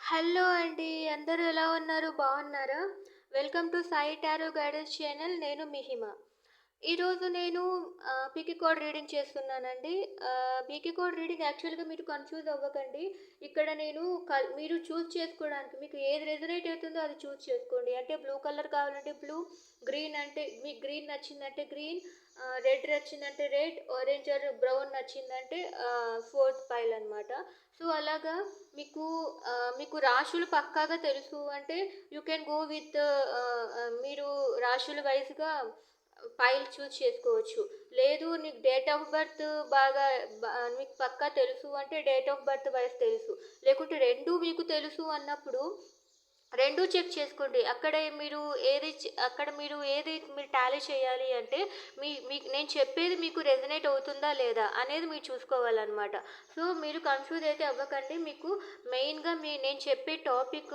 Hello అండి. అందరూ ఎలా ఉన్నారు? బాగున్నారా? Welcome to Sai tarot guidance channel. నేను మీ హిమ. ఈరోజు నేను పీకీ కోడ్ రీడింగ్ చేస్తున్నానండి. పీకీ కోడ్ రీడింగ్ యాక్చువల్‌గా మీరు కన్‌ఫ్యూజ్ అవ్వకండి. ఇక్కడ నేను మీరు చూజ్ చేసుకోవడానికి మీకు ఏది రెజొనేట్ అవుతుందో అది చూజ్ చేసుకోండి. అంటే బ్లూ కలర్ కావాలంటే బ్లూ, గ్రీన్ అంటే మీకు గ్రీన్ నచ్చిందంటే గ్రీన్, రెడ్ నచ్చిందంటే రెడ్, ఆరెంజ్ ఆర్ బ్రౌన్ నచ్చిందంటే ఫోర్త్ పైల్ అనమాట. సో, అలాగా మీకు మీకు రాశులు పక్కాగా తెలుసు అంటే యూ కెన్ గో విత్ మీరు రాశుల వైస్‌గా ఫైల్ చూజ్ చేసుకోవచ్చు. లేదు నీకు డేట్ ఆఫ్ బర్త్ బాగా మీకు పక్కా తెలుసు అంటే డేట్ ఆఫ్ బర్త్ వైస్ తెలుసు. లేకుంటే 2 మీకు తెలుసు అన్నప్పుడు 2 చెక్ చేసుకోండి. అక్కడ మీరు టాలీ చేయాలి అంటే మీకు నేను చెప్పేది మీకు రెజొనేట్ అవుతుందా లేదా అనేది మీరు చూసుకోవాలనమాట. సో, మీరు కన్‌ఫ్యూజ్ అయితే అవ్వకండి. మీకు మెయిన్‌గా నేను చెప్పే టాపిక్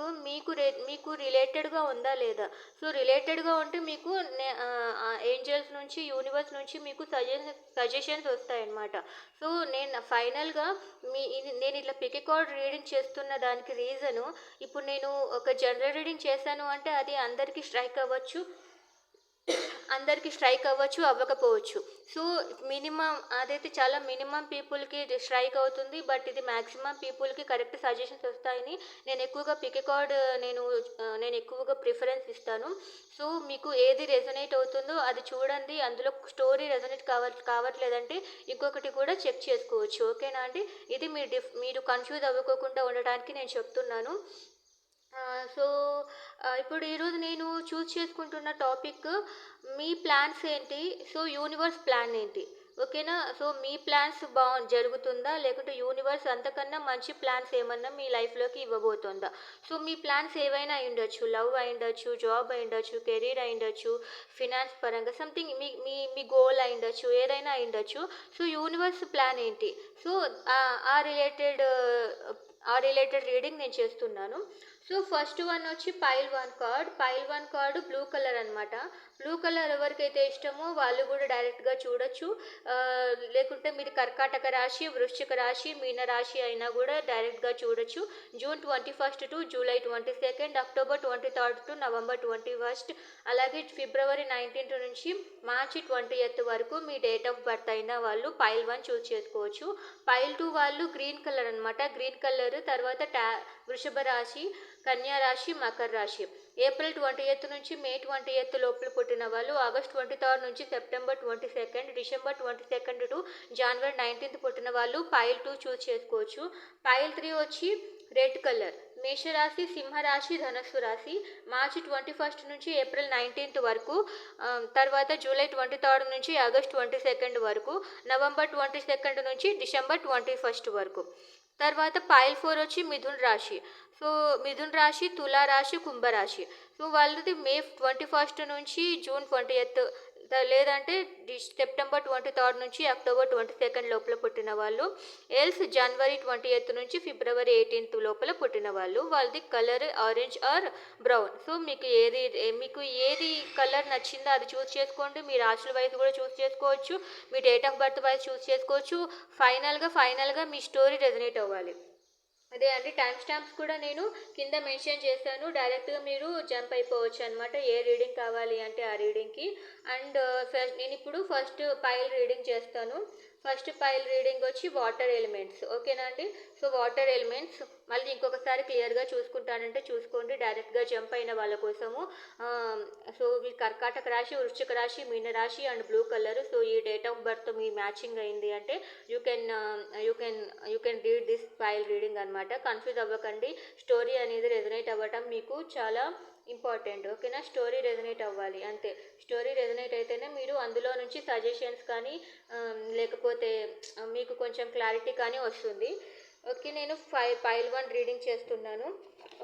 మీకు రిలేటెడ్‌గా ఉందా లేదా? సో, రిలేటెడ్‌గా ఉంటే మీకు ఏంజెల్స్ నుంచి, యూనివర్స్ నుంచి మీకు సజెషన్స్ వస్తాయన్నమాట. సో, నేను ఫైనల్‌గా నేను ఇట్లా పికి కార్డ్ రీడింగ్ చేస్తున్న దానికి రీజను ఇప్పుడు నేను ఒక జనరల్ రీడింగ్ చేశాను అంటే అది అందరికీ స్ట్రైక్ అవ్వచ్చు, అవ్వకపోవచ్చు. సో, అదైతే చాలా మినిమమ్ పీపుల్‌కి ఇది స్ట్రైక్ అవుతుంది. బట్ ఇది మాక్సిమం పీపుల్‌కి కరెక్ట్ సజెషన్స్ వస్తాయని నేను ఎక్కువగా పిక్ కార్డ్ నేను ఎక్కువగా ప్రిఫరెన్స్ ఇస్తాను. సో, మీకు ఏది రెజొనేట్ అవుతుందో అది చూడండి. అందులో స్టోరీ రెజొనేట్ కావట్లేదంటే ఇంకొకటి కూడా చెక్ చేసుకోవచ్చు. ఓకేనా అండి? ఇది మీరు కన్‌ఫ్యూజ్ అవ్వకోకుండా ఉండటానికి నేను చెప్తున్నాను. సో, ఇప్పుడు ఈరోజు నేను చూజ్ చేసుకుంటున్న టాపిక్ మీ ప్లాన్స్ ఏంటి? సో, యూనివర్స్ ప్లాన్ ఏంటి? ఓకేనా? సో, మీ ప్లాన్స్ జరుగుతుందా? లేకుంటే యూనివర్స్ అంతకన్నా మంచి ప్లాన్స్ ఏమన్నా మీ లైఫ్‌లోకి ఇవ్వబోతోందా? సో, మీ ప్లాన్స్ ఏవైనా అయ్యుండొచ్చు. లవ్ అయ్యుండొచ్చు, జాబ్ అయ్యుండొచ్చు, కెరీర్ అయ్యుండొచ్చు, ఫినాన్స్ పరంగా సంథింగ్ మీ మీ మీ గోల్ అయ్యుండొచ్చు. ఏదైనా అయ్యుండొచ్చు. సో, యూనివర్స్ ప్లాన్ ఏంటి? సో, ఆహ్, ఆ రిలేటెడ్ ఆ రిలేటెడ్ రీడింగ్ నేను చేస్తున్నాను. సో, ఫస్ట్ వన్ వచ్చి pile 1 card. Pile 1 card blue colour అనమాట. బ్లూ కలర్ ఎవరికైతే ఇష్టమో వాళ్ళు కూడా డైరెక్ట్‌గా చూడొచ్చు. లేకుంటే మీది కర్కాటక రాశి, వృశ్చిక రాశి, మీన రాశి అయినా కూడా డైరెక్ట్‌గా చూడొచ్చు. June 21 to July 22, October 23 to November 21, అలాగే ఫిబ్రవరి 19 నుంచి మార్చి 20 వరకు మీ డేట్ ఆఫ్ బర్త్ అయిన వాళ్ళు పైల్ 1 చూజ్ చేసుకోవచ్చు. పైల్ 2 వాళ్ళు గ్రీన్ కలర్ అనమాట. గ్రీన్ కలర్ తర్వాత వృషభ రాశి, కన్యా రాశి, మకర రాశి. ఏప్రిల్ 20 నుంచి మే 20 లోపల పుట్టిన వాళ్ళు, ఆగస్ట్ 23 నుంచి సెప్టెంబర్ 22, డిసెంబర్ 22 టు జనవరి 19 పుట్టిన వాళ్ళు పైల్ 2 చూజ్ చేసుకోవచ్చు. పైల్ 3 వచ్చి రెడ్ కలర్. మేషరాశి, సింహరాశి, ధనస్సు రాశి. మార్చి 21 నుంచి ఏప్రిల్ 19 వరకు, తర్వాత జూలై 23 నుంచి ఆగస్ట్ 22 వరకు, నవంబర్ 22 నుంచి డిసెంబర్ 21 వరకు. తర్వాత పైల్ 4 వచ్చి మిథున్ రాశి. సో, మిథున్ రాశి, తులా రాశి, కుంభరాశి. సో, వాళ్ళది మే 21 నుంచి జూన్ 20 లేదంటే సెప్టెంబర్ 23 నుంచి అక్టోబర్ 22 లోపల పుట్టిన వాళ్ళు. ఎల్స్ జనవరి 28 నుంచి ఫిబ్రవరి 18 లోపల పుట్టిన వాళ్ళు. వాళ్ళది colour orange are brown. So, మీకు ఏది కలర్ నచ్చిందో అది చూస్ చేసుకోండి. మీ రాశుల వైజ్ కూడా చూస్ చేసుకోవచ్చు. మీ డేట్ ఆఫ్ బర్త్ వైజ్ చూస్ చేసుకోవచ్చు. ఫైనల్గా మీ స్టోరీ రెజొనేట్ అవ్వాలి. అదే అండి, టైం స్టాంప్స్ కూడా నేను కింద మెన్షన్ చేశాను. డైరెక్ట్గా మీరు జంప్ అయిపోవచ్చు అనమాట ఏ రీడింగ్ కావాలి అంటే ఆ రీడింగ్కి. అండ్ నేను ఇప్పుడు ఫస్ట్ పైల్ రీడింగ్ చేస్తాను. ఫస్ట్ పైల్ రీడింగ్ వచ్చి వాటర్ ఎలిమెంట్స్. ఓకేనా అండి? సో, వాటర్ ఎలిమెంట్స్ మళ్ళీ ఇంకొకసారి క్లియర్గా చూసుకుంటానంటే చూసుకోండి, డైరెక్ట్గా జంప్ అయిన వాళ్ళ కోసము. సో, మీ కర్కాటక రాశి, వృశ్చిక రాశి, మీన రాశి అండ్ బ్లూ కలర్. సో, ఈ date of birth me matching అయింది అంటే you can you can read this file reading అనమాట. కన్ఫ్యూజ్ అవ్వకండి. స్టోరీ అనేది రెజొనేట్ అవ్వటం మీకు చాలా ఇంపార్టెంట్. ఓకేనా? స్టోరీ రెజొనేట్ అవ్వాలి అంతే. స్టోరీ రెజొనేట్ అయితేనే మీరు అందులో నుంచి సజెషన్స్ కానీ లేకపోతే మీకు కొంచెం క్లారిటీ కానీ వస్తుంది. ఓకే, నేను పైల్ 1 రీడింగ్ చేస్తున్నాను.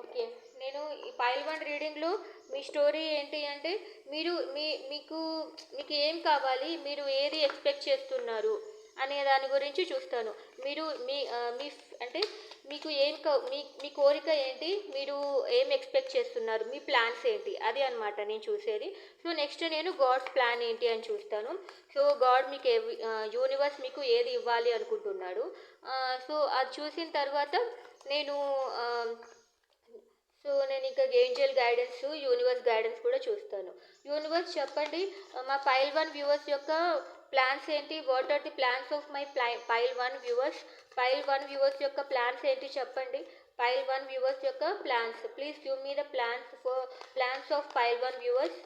ఓకే, నేను ఈ పైల్ 1 రీడింగ్లో మీ స్టోరీ ఏంటి అంటే మీకు ఏం కావాలి, మీరు ఏది ఎక్స్పెక్ట్ చేస్తున్నారు అనే దాని గురించి చూస్తాను. మీరు అంటే మీకు మీ కోరిక ఏంటి, మీరు ఏం ఎక్స్పెక్ట్ చేస్తున్నారు, మీ ప్లాన్స్ ఏంటి, అది అనమాట నేను చూసేది. సో, నెక్స్ట్ నేను గాడ్స్ ప్లాన్ ఏంటి అని చూస్తాను. సో, గాడ్ మీకు యూనివర్స్ మీకు ఏది ఇవ్వాలి అనుకుంటున్నాడు. సో, అది చూసిన తర్వాత నేను ఇంకా ఏంజల్ గైడెన్స్, యూనివర్స్ గైడెన్స్ కూడా చూస్తాను. యూనివర్స్ చెప్పండి, మా పైల్ 1 వ్యూవర్స్ యొక్క ప్లాన్స్ ఏంటి? What are the plans of my pile 1 viewers? Pile 1 viewers యొక్క ప్లాన్స్ ఏంటి చెప్పండి. పైల్ 1 వ్యూవర్స్ యొక్క plans. Please give me the plans of pile 1 viewers.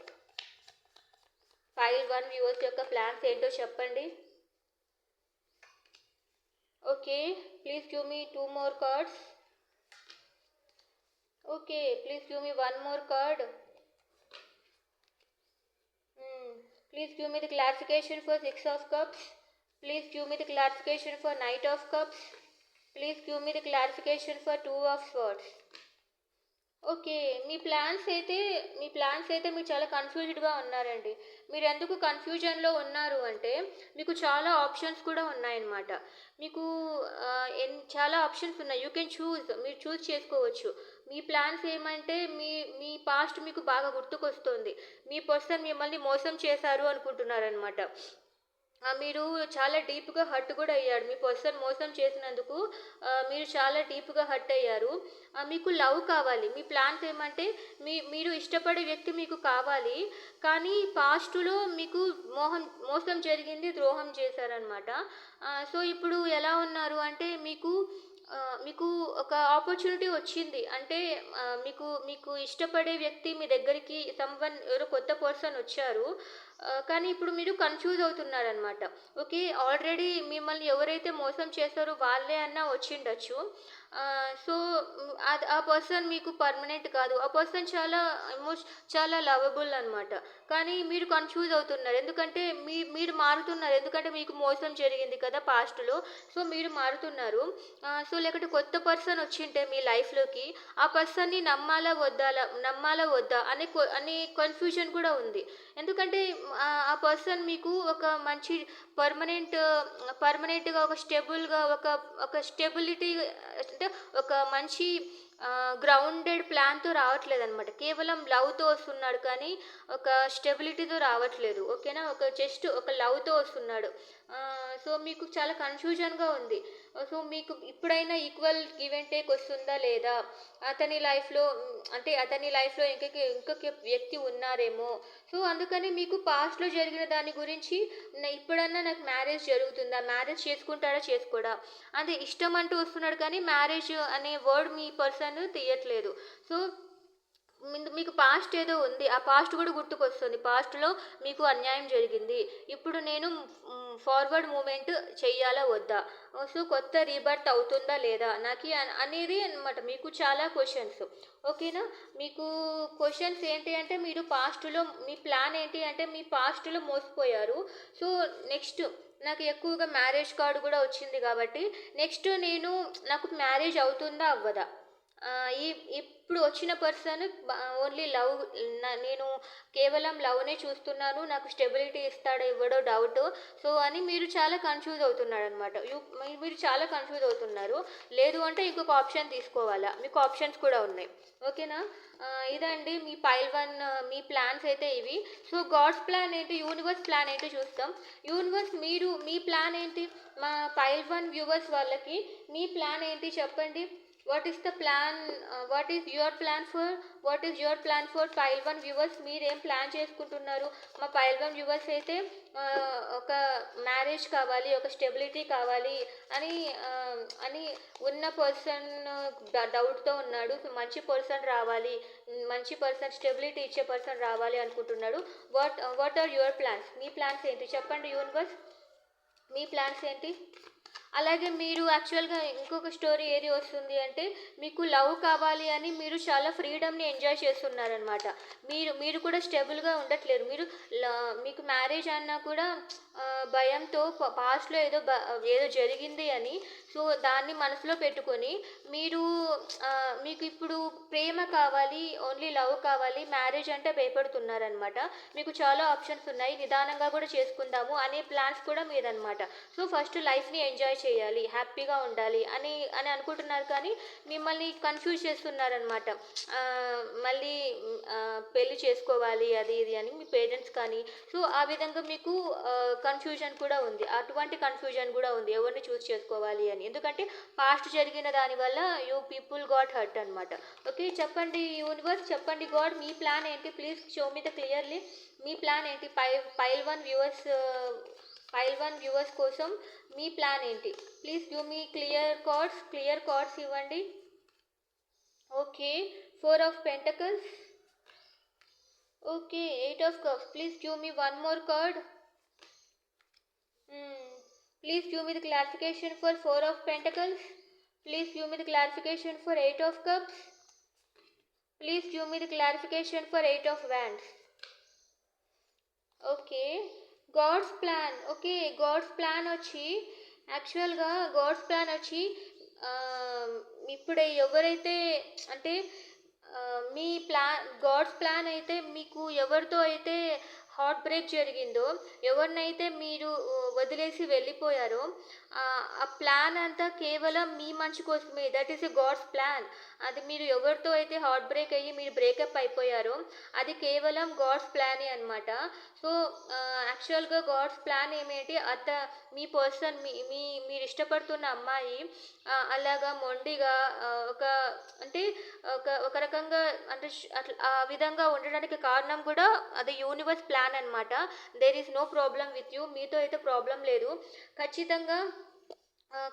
Pile 1 viewers యొక్క ప్లాన్స్ ఏంటో చెప్పండి. Okay, please give me 2 more cards. Okay, please give me one more card. Please give me the clarification for 6 of cups. Please give me the clarification for Knight of cups. Please give me the clarification for 2 of swords. Okay, మీ plans అయితే మీరు చాలా కన్ఫ్యూజ్డ్గా ఉన్నారండి. మీరు ఎందుకు కన్ఫ్యూజన్లో ఉన్నారు అంటే మీకు చాలా ఆప్షన్స్ కూడా ఉన్నాయన్నమాట. మీకు చాలా ఆప్షన్స్ ఉన్నాయి. యూ కెన్ చూస్, మీరు చూస్ చేసుకోవచ్చు. మీ ప్లాన్స్ ఏమంటే మీ పాస్ట్ మీకు బాగా గుర్తుకొస్తుంది. మీ పర్సన్ మిమ్మల్ని మోసం చేశారు అనుకుంటున్నారనమాట. మీరు చాలా డీప్గా హర్ట్ కూడా అయ్యారు. మీ పర్సన్ మోసం చేసినందుకు మీరు చాలా డీప్గా హర్ట్ అయ్యారు. మీకు లవ్ కావాలి. మీ ప్లాన్స్ ఏమంటే మీరు ఇష్టపడే వ్యక్తి మీకు కావాలి, కానీ పాస్ట్లో మీకు మోసం జరిగింది, ద్రోహం చేశారనమాట. సో ఇప్పుడు ఎలా ఉన్నారు అంటే మీకు ఒక ఆపర్చునిటీ వచ్చింది. అంటే మీకు ఇష్టపడే వ్యక్తి మీ దగ్గరికి ఎవరో కొత్త పర్సన్ వచ్చారు, కానీ ఇప్పుడు మీరు కన్ఫ్యూజ్ అవుతున్నారనమాట. ఓకే, ఆల్రెడీ మిమ్మల్ని ఎవరైతే మోసం చేస్తారో వాళ్ళే అన్నా వచ్చిండొచ్చు. సో ఆ పర్సన్ మీకు పర్మనెంట్ కాదు. ఆ పర్సన్ చాలా లవబుల్ అనమాట. కానీ మీరు కన్ఫ్యూజ్ అవుతున్నారు, ఎందుకంటే మీరు మారుతున్నారు. ఎందుకంటే మీకు మోసం జరిగింది కదా పాస్ట్లో, సో మీరు మారుతున్నారు. సో లేకపోతే కొత్త పర్సన్ వచ్చింటే మీ లైఫ్లోకి ఆ పర్సన్ని నమ్మాలా వద్దా అనే కన్ఫ్యూజన్ కూడా ఉంది. ఎందుకంటే ఆ పర్సన్ మీకు ఒక మంచి పర్మనెంట్గా ఒక స్టేబుల్గా ఒక స్టెబిలిటీ, అంటే ఒక మంచి గ్రౌండెడ్ ప్లాన్తో రావట్లేదు అనమాట. కేవలం లవ్తో వస్తున్నాడు, కానీ ఒక స్టెబిలిటీతో రావట్లేదు. ఓకేనా, జస్ట్ ఒక లవ్తో వస్తున్నాడు. సో మీకు చాలా కన్ఫ్యూజన్గా ఉంది. సో మీకు ఇప్పుడైనా ఈక్వల్ గివ్ అండ్ టేక్ వస్తుందా లేదా, అతని లైఫ్లో ఇంకొక వ్యక్తి ఉన్నారేమో. సో అందుకని మీకు పాస్ట్లో జరిగిన దాని గురించి ఇప్పుడన్నా నాకు మ్యారేజ్ జరుగుతుందా, మ్యారేజ్ చేసుకుంటాడా చేసుకోడా, అదే ఇష్టం అంటూ వస్తున్నాడు, కానీ మ్యారేజ్ అనే వర్డ్ మీ పర్సన్ తీయట్లేదు. సో మీకు పాస్ట్ ఏదో ఉంది, ఆ పాస్ట్ కూడా గుర్తుకొస్తుంది. పాస్ట్లో మీకు అన్యాయం జరిగింది, ఇప్పుడు నేను ఫార్వర్డ్ మూమెంట్ చెయ్యాలా వద్దా, సో కొత్త రీబర్త్ అవుతుందా లేదా నాకు అనేది అనమాట. మీకు చాలా క్వశ్చన్స్. ఓకేనా, మీకు క్వశ్చన్స్ ఏంటి అంటే మీరు పాస్ట్లో మీ ప్లాన్ ఏంటి అంటే మీ పాస్ట్లో మోసపోయారు. సో నెక్స్ట్ నాకు ఎక్కువగా మ్యారేజ్ కార్డు కూడా వచ్చింది కాబట్టి నెక్స్ట్ నాకు మ్యారేజ్ అవుతుందా అవ్వదా, ఇప్పుడు వచ్చిన పర్సన్ ఓన్లీ లవ్, నేను కేవలం లవ్నే చూస్తున్నాను, నాకు స్టెబిలిటీ ఇస్తాడో ఇవ్వడో డౌట్. సో అని మీరు చాలా కన్ఫ్యూజ్ అవుతున్నాడు అనమాట. మీరు చాలా కన్ఫ్యూజ్ అవుతున్నారు. లేదు అంటే ఇంకొక ఆప్షన్ తీసుకోవాలా, మీకు ఆప్షన్స్ కూడా ఉన్నాయి. ఓకేనా, ఇదండి మీ పైల్ 1 మీ ప్లాన్స్ అయితే ఇవి. సో గాడ్స్ ప్లాన్ ఏంటి, యూనివర్స్ ప్లాన్ ఏంటి చూస్తాం. యూనివర్స్ మీ ప్లాన్ ఏంటి, మా పైల్ 1 వ్యూవర్స్ వాళ్ళకి మీ ప్లాన్ ఏంటి చెప్పండి. What is your plan for pile 1 viewers? మీరేం ప్లాన్ చేసుకుంటున్నారు? మా పైల్ 1 వ్యూవర్స్ అయితే ఒక మ్యారేజ్ కావాలి, ఒక స్టెబిలిటీ కావాలి అని ఉన్న పర్సన్ డౌట్తో ఉన్నాడు. మంచి పర్సన్ రావాలి, మంచి పర్సన్ స్టెబిలిటీ ఇచ్చే పర్సన్ రావాలి అనుకుంటున్నాడు. What are your plans? మీ ప్లాన్స్ ఏంటి చెప్పండి యూనివర్స్, మీ ప్లాన్స్ ఏంటి? అలాగే మీరు యాక్చువల్గా ఇంకొక స్టోరీ ఏది వస్తుంది అంటే మీకు లవ్ కావాలి అని మీరు చాలా ఫ్రీడమ్ని ఎంజాయ్ చేస్తున్నారనమాట. మీరు కూడా స్టేబుల్గా ఉండట్లేరు. మీకు మ్యారేజ్ అన్నా కూడా భయంతో పాస్ట్లో ఏదో జరిగింది అని, సో దాన్ని మనసులో పెట్టుకొని మీకు ఇప్పుడు ప్రేమ కావాలి, ఓన్లీ లవ్ కావాలి, మ్యారేజ్ అంటే భయపడుతున్నారనమాట. మీకు చాలా ఆప్షన్స్ ఉన్నాయి, నిదానంగా కూడా చేసుకుందాము అనే ప్లాన్స్ కూడా మీదనమాట. సో ఫస్ట్ లైఫ్ని ఎంజాయ్ ఎంజాయ్ చేయాలి, హ్యాపీగా ఉండాలి అని అని అనుకుంటున్నారు, కానీ మిమ్మల్ని కన్ఫ్యూజ్ చేస్తున్నారనమాట. మళ్ళీ పెళ్లి చేసుకోవాలి అది ఇది అని మీ పేరెంట్స్ కానీ. సో ఆ విధంగా మీకు కన్ఫ్యూజన్ కూడా ఉంది, అటువంటి కన్ఫ్యూజన్ కూడా ఉంది ఎవరిని చూస్ చేసుకోవాలి అని. ఎందుకంటే పాస్ట్ జరిగిన దానివల్ల యూ పీపుల్ గాట్ హర్ట్ అనమాట. ఓకే, చెప్పండి యూనివర్స్, చెప్పండి గాడ్, మీ ప్లాన్ ఏంటి? Please show me the clearly. మీ ప్లాన్ ఏంటి? పైల్ వన్ వ్యూవర్స్ కోసం మీ ప్లాన్ ఏంటి? Please give me clear cards ఇవ్వండి. Okay, 4 of Pentacles. Okay, 8 of Cups. Please give me one more card. Please give me the clarification for 4 of Pentacles. Please give me the clarification for 8 of Cups. Please give me the clarification for 8 of Wands. Okay, God's plan. Okay, God's plan వచ్చి యాక్చువల్గా God's plan వచ్చి ఇప్పుడు ఎవరైతే అంటే మీ God's plan అయితే మీకు ఎవరితో అయితే హార్ట్ బ్రేక్ జరిగిందో, ఎవరినైతే మీరు వదిలేసి వెళ్ళిపోయారో, ఆ ప్లాన్ అంతా కేవలం మీ మంచి కోసమే. That is a god's plan. అది మీరు ఎవరితో అయితే హార్ట్ బ్రేక్ అయ్యి మీరు బ్రేకప్ అయిపోయారో అది కేవలం గాడ్స్ ప్లానే అనమాట. సో యాక్చువల్గా గాడ్స్ ప్లాన్ ఏమేంటి, మీ పర్సన్ మీరు ఇష్టపడుతున్న అమ్మాయి అలాగా మొండిగా అంటే ఒక రకంగా అంటే అట్లా ఆ విధంగా ఉండడానికి కారణం కూడా అది యూనివర్స్ ప్లాన్ అనమాట. There is no problem with you. మీతో అయితే ప్రాబ్లం లేదు.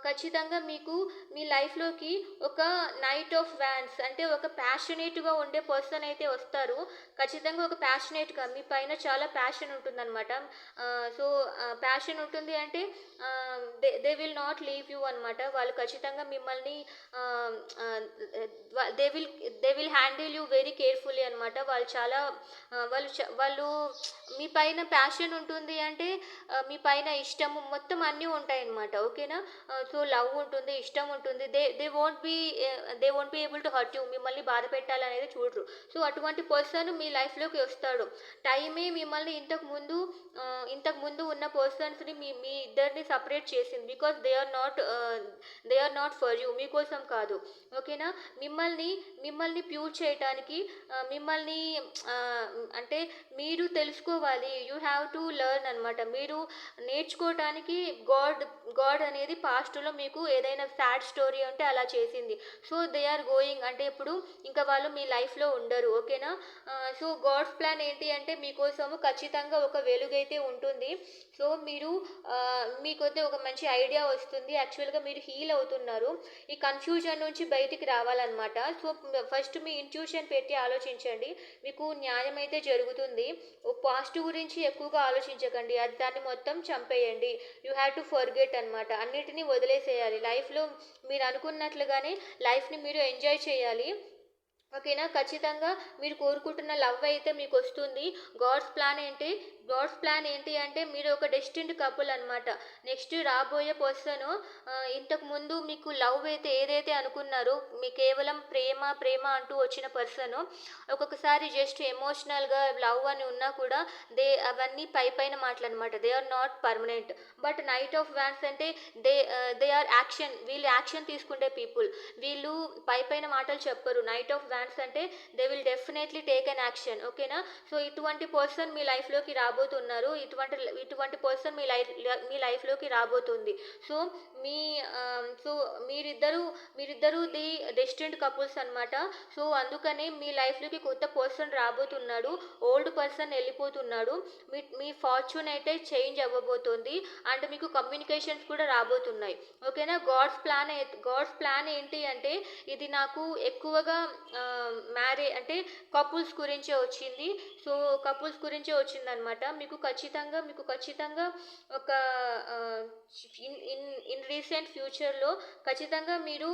ఖచ్చితంగా మీకు మీ లైఫ్లోకి ఒక నైట్ ఆఫ్ వ్యాన్స్ అంటే ఒక ప్యాషనేట్గా ఉండే పర్సన్ అయితే వస్తారు. ఖచ్చితంగా ఒక ప్యాషనేట్గా మీ పైన చాలా ప్యాషన్ ఉంటుందన్నమాట. సో ప్యాషన్ ఉంటుంది అంటే they will not leave you అనమాట. వాళ్ళు ఖచ్చితంగా మిమ్మల్ని they will handle you very carefully అనమాట. వాళ్ళు మీ పైన ప్యాషన్ ఉంటుంది అంటే మీ పైన ఇష్టము మొత్తం అన్నీ ఉంటాయి అన్నమాట. ఓకేనా? సో లవ్ ఉంటుంది, ఇష్టం ఉంటుంది. They won't be able to hurt you. మిమ్మల్ని బాధ పెట్టాలనేది చూడరు. సో అటువంటి పర్సన్ మీ లైఫ్లోకి వస్తాడు. టైమే మిమ్మల్ని ఇంతకు ముందు ఉన్న పర్సన్స్ని మీ ఇద్దరిని సపరేట్ చేసింది. Because they are not for you, మీకోసం కాదు. ఓకేనా? మిమ్మల్ని ప్యూర్ చేయటానికి మిమ్మల్ని అంటే మీరు తెలుసుకోవాలి. యూ హ్యావ్ టు లెర్న్ అనమాట. మీరు నేర్చుకోవటానికి గాడ్ అనేది పాస్ట్లో మీకు ఏదైనా సాడ్ స్టోరీ ఉంటే అలా చేసింది. సో దే ఆర్ గోయింగ్ అంటే ఇప్పుడు ఇంకా వాళ్ళు మీ లైఫ్లో ఉండరు. ఓకేనా? సో గాడ్స్ ప్లాన్ ఏంటి అంటే మీకోసము ఖచ్చితంగా ఒక వెలుగైతే ఉంటుంది. సో మీకైతే ఒక మంచి ఐడియా వస్తుంది. యాక్చువల్గా మీరు హీల్ అవుతున్నారు. ఈ కన్ఫ్యూజన్ నుంచి బయటికి రావాలన్నమాట. సో ఫస్ట్ మీ ఇంట్యూషన్ పెట్టి ఆలోచించండి. మీకు న్యాయం అయితే జరుగుతుంది. పాస్ట్ గురించి ఎక్కువగా ఆలోచించకండి. దాన్ని మొత్తం చంపేయండి. యూ హ్యావ్ టు ఫర్గెట్ అనమాట. అన్నిటినీ వదిలేసేయాలి. లైఫ్లో మీరు అనుకున్నట్లుగానే లైఫ్ని మీరు ఎంజాయ్ చేయాలి. ఓకేనా? ఖచ్చితంగా మీరు కోరుకుంటున్న లవ్ అయితే మీకు వస్తుంది. గాడ్స్ ప్లాన్ ఏంటి అంటే మీరు ఒక డెస్టిన్డ్ కపుల్ అనమాట. నెక్స్ట్ రాబోయే పర్సన్ ఇంతకుముందు మీకు లవ్ అయితే ఏదైతే అనుకున్నారో మీ కేవలం ప్రేమ అంటూ వచ్చిన పర్సన్ ఒక్కొక్కసారి జస్ట్ ఎమోషనల్గా లవ్ అని ఉన్నా కూడా అవన్నీ పైన మాటలు అనమాట. They are not permanent. But knight of wands అంటే దే ఆర్ యాక్షన్. వీళ్ళు యాక్షన్ తీసుకుంటే పీపుల్. వీళ్ళు పైన మాటలు చెప్పరు. నైట్ ఆఫ్ వ్యాన్స్ అంటే they will definitely take an action. ఓకేనా? సో ఇటువంటి పర్సన్ మీ లైఫ్లోకి రాబోతున్నారు. ఇటువంటి పర్సన్ మీ లైఫ్లోకి రాబోతుంది. సో మీరిద్దరు ది డెస్టిన్డ్ కపుల్స్ అనమాట. సో అందుకనే మీ లైఫ్లోకి కొత్త పర్సన్ రాబోతున్నాడు. ఓల్డ్ పర్సన్ వెళ్ళిపోతున్నాడు. మీ ఫార్చ్యూన్ అయితే చేంజ్ అవ్వబోతుంది. అండ్ మీకు కమ్యూనికేషన్స్ కూడా రాబోతున్నాయి. ఓకేనా? గాడ్స్ ప్లాన్ ఏంటి అంటే ఇది నాకు ఎక్కువగా అంటే కపుల్స్ గురించే వచ్చింది. సో కపుల్స్ గురించే వచ్చిందనమాట. మీకు ఖచ్చితంగా ఒక ఇన్ రీసెంట్ ఫ్యూచర్లో ఖచ్చితంగా మీరు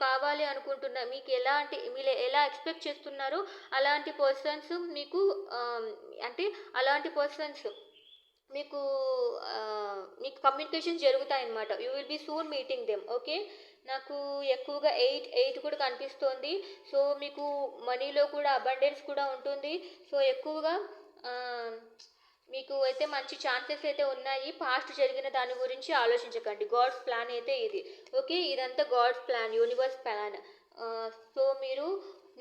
కావాలి అనుకుంటున్న మీరు ఎలా ఎక్స్పెక్ట్ చేస్తున్నారో అలాంటి పర్సన్స్ మీకు అంటే అలాంటి పర్సన్స్ మీకు కమ్యూనికేషన్ జరుగుతాయన్నమాట. You will be soon meeting them. Okay? నాకు ఎక్కువగా 8 కూడా కనిపిస్తోంది. సో మీకు మనీలో కూడా అబండెన్స్ కూడా ఉంటుంది. సో ఎక్కువగా మీకు అయితే మంచి ఛాన్సెస్ అయితే ఉన్నాయి. పాస్ట్ జరిగిన దాని గురించి ఆలోచించకండి. గాడ్స్ ప్లాన్ అయితే ఇది. ఓకే. ఇదంతా god's plan, universe plan. So మీరు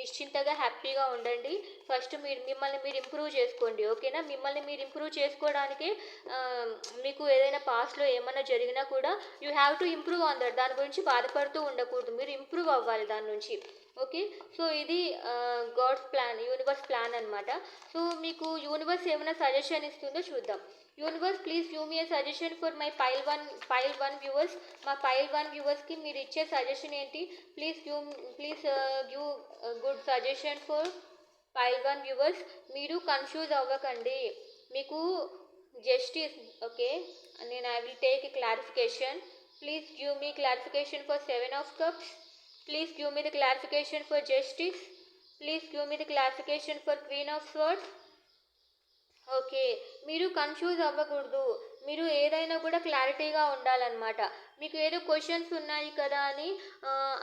నిశ్చింతగా హ్యాపీగా ఉండండి. ఫస్ట్ మిమ్మల్ని మీరు ఇంప్రూవ్ చేసుకోండి. ఓకేనా. మిమ్మల్ని మీరు ఇంప్రూవ్ చేసుకోవడానికే మీకు ఏదైనా పాస్ట్లో ఏమన్నా జరిగినా కూడా you have to improve on that. దాని గురించి బాధపడుతూ ఉండకూడదు. మీరు ఇంప్రూవ్ అవ్వాలి దాని నుంచి. ఓకే. సో ఇది గాడ్స్ ప్లాన్, యూనివర్స్ ప్లాన్ అనమాట. సో మీకు యూనివర్స్ ఏమైనా సజెషన్ ఇస్తుందో చూద్దాం. Universe please give me A suggestion for my pile one viewers. మా పైల్ 1 వ్యూవర్స్కి మీరు ఇచ్చే సజెషన్ ఏంటి? Please give good suggestion for pile 1 viewers. మీరు కన్ఫ్యూజ్ అవ్వకండి. మీకు జస్టిస్. ఓకే. నేను I will take a clarification. Please give me clarification for 7 of Cups. Please give me the clarification for Justice. Please give me the clarification for Queen of Swords. Okay. మీరు confuse అవ్వకూడదు. మీరు ఏదైనా కూడా క్లారిటీగా ఉండాలన్నమాట. మీకు ఏదో క్వశ్చన్స్ ఉన్నాయి కదా అని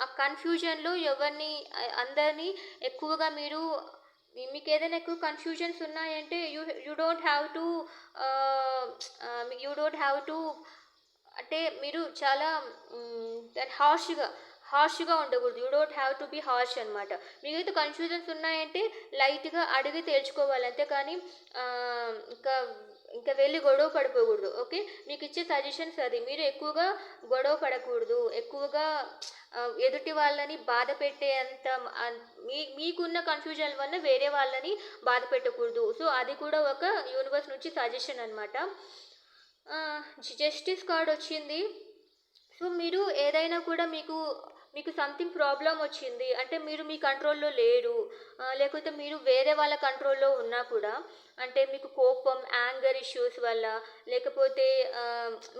ఆ కన్ఫ్యూజన్లో అందరినీ ఎక్కువగా మీకు ఏదైనా ఎక్కువ కన్ఫ్యూజన్స్ ఉన్నాయంటే యూ డోంట్ హ్యావ్ టు అంటే మీరు చాలా హార్ష్గా ఉండకూడదు. You don't have to be harsh అనమాట. మీకైతే కన్ఫ్యూజన్స్ ఉన్నాయంటే లైట్గా అడిగి తేల్చుకోవాలి, అంతేకాని ఇంకా ఇంకా వెళ్ళి గొడవ పడిపోకూడదు. ఓకే. మీకు ఇచ్చే సజెషన్స్ అది. మీరు ఎక్కువగా గొడవ పడకూడదు. ఎక్కువగా ఎదుటి వాళ్ళని బాధ పెట్టేంత మీకున్న కన్ఫ్యూజన్ వల్ల వేరే వాళ్ళని బాధ పెట్టకూడదు. సో అది కూడా ఒక యూనివర్స్ నుంచి సజెషన్ అనమాట. జస్టిస్ కార్డ్ వచ్చింది. సో మీరు ఏదైనా కూడా మీకు సంథింగ్ ప్రాబ్లం వచ్చింది అంటే మీరు మీ కంట్రోల్లో లేరు, లేకపోతే మీరు వేరే వాళ్ళ కంట్రోల్లో ఉన్నా కూడా, అంటే మీకు కోపం, యాంగర్ ఇష్యూస్ వల్ల, లేకపోతే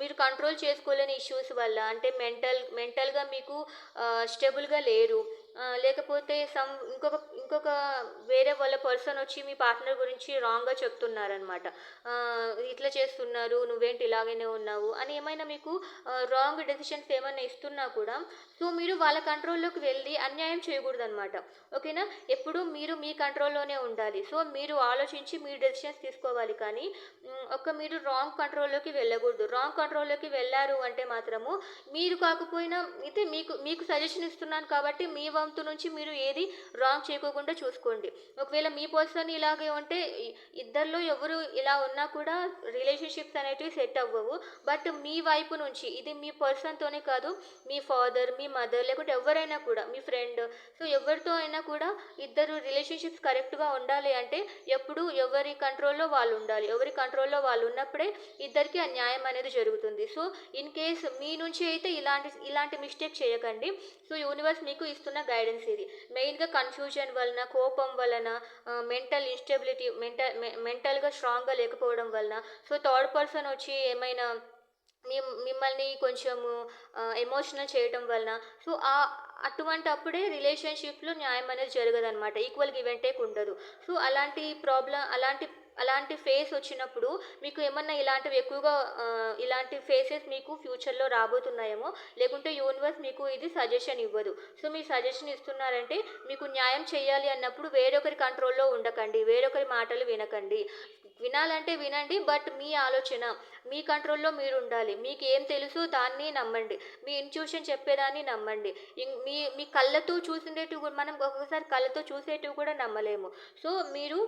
మీరు కంట్రోల్ చేసుకోలేని ఇష్యూస్ వల్ల, అంటే మెంటల్గా మీకు స్టెబుల్గా లేరు, లేకపోతే ఇంకొక వేరే వాళ్ళ పర్సన్ వచ్చి మీ పార్ట్నర్ గురించి రాంగ్గా చెప్తున్నారనమాట. ఇట్లా చేస్తున్నారు, నువ్వేంటి ఇలాగనే ఉన్నావు అని ఏమైనా మీకు రాంగ్ డెసిషన్స్ ఏమైనా ఇస్తున్నా కూడా, సో మీరు వాళ్ళ కంట్రోల్లోకి వెళ్ళి అన్యాయం చేయకూడదు అనమాట. ఓకేనా. ఎప్పుడు మీరు మీ కంట్రోల్లోనే ఉండాలి. సో మీరు ఆలోచించి మీరు డెసిషన్స్ తీసుకోవాలి, కానీ మీరు రాంగ్ కంట్రోల్లోకి వెళ్ళకూడదు. రాంగ్ కంట్రోల్లోకి వెళ్ళారు అంటే మాత్రము మీరు కాకపోయినా అయితే మీకు సజెషన్ ఇస్తున్నాను కాబట్టి మీ వంతు నుంచి మీరు ఏది రాంగ్ చేయకోకుండా చూసుకోండి. ఒకవేళ మీ పర్సన్ ఇలాగే ఉంటే ఇద్దరిలో ఎవరు ఇలా ఉన్నా కూడా రిలేషన్షిప్స్ అనేటివి సెట్ అవ్వవు. బట్ మీ వైపు నుంచి ఇది మీ పర్సన్తోనే కాదు, మీ ఫాదర్, మీ మదర్, లేకుంటే ఎవరైనా కూడా మీ ఫ్రెండ్, సో ఎవరితో అయినా కూడా ఇద్దరు రిలేషన్షిప్స్ కరెక్ట్గా ఉండాలి అంటే ఎప్పుడు ఎవరి కంట్రోల్లో వాళ్ళు ఉండాలి. ఎవరి కంట్రోల్లో వాళ్ళు ఉన్నప్పుడే ఇద్దరికి ఆ న్యాయం అనేది జరుగుతుంది. సో ఇన్ కేస్ మీ నుంచి అయితే ఇలాంటి మిస్టేక్ చేయకండి. సో యూనివర్స్ మీకు ఇస్తున్న గైడెన్స్ ఇది. మెయిన్గా కన్ఫ్యూజన్ వలన, కోపం వలన, మెంటల్ ఇన్స్టెబిలిటీ, మెంటల్గా స్ట్రాంగ్గా లేకపోవడం వలన, సో థర్డ్ పర్సన్ వచ్చి ఏమైనా మిమ్మల్ని కొంచెము ఎమోషనల్ చేయటం వలన, సో అటువంటి అప్పుడే రిలేషన్షిప్లో న్యాయం అనేది జరగదనమాట. ఈక్వల్ గివ్ అండ్ టేక్ ఉండదు. సో అలాంటి ఫేస్ వచ్చినప్పుడు మీకు ఏమన్నా ఇలాంటి ఫేసెస్ మీకు ఫ్యూచర్లో రాబోతున్నాయేమో, లేకుంటే యూనివర్స్ మీకు ఇది సజెషన్ ఇవ్వదు. సో మీరు సజెషన్ ఇస్తున్నారంటే మీకు న్యాయం చేయాలి అన్నప్పుడు వేరొకరి కంట్రోల్లో ఉండకండి, వేరొకరి మాటలు వినకండి. వినాలంటే వినండి, బట్ మీ ఆలోచన, మీ కంట్రోల్లో మీరు ఉండాలి. మీకు ఏం తెలుసు దాన్ని నమ్మండి, మీ ఇంట్యూషన్ చెప్పేదాన్ని నమ్మండి. మీ కళ్ళతో చూసేటివి కూడా, మనం ఒక్కొక్కసారి కళ్ళతో చూసేటివి కూడా నమ్మలేము. సో మీరు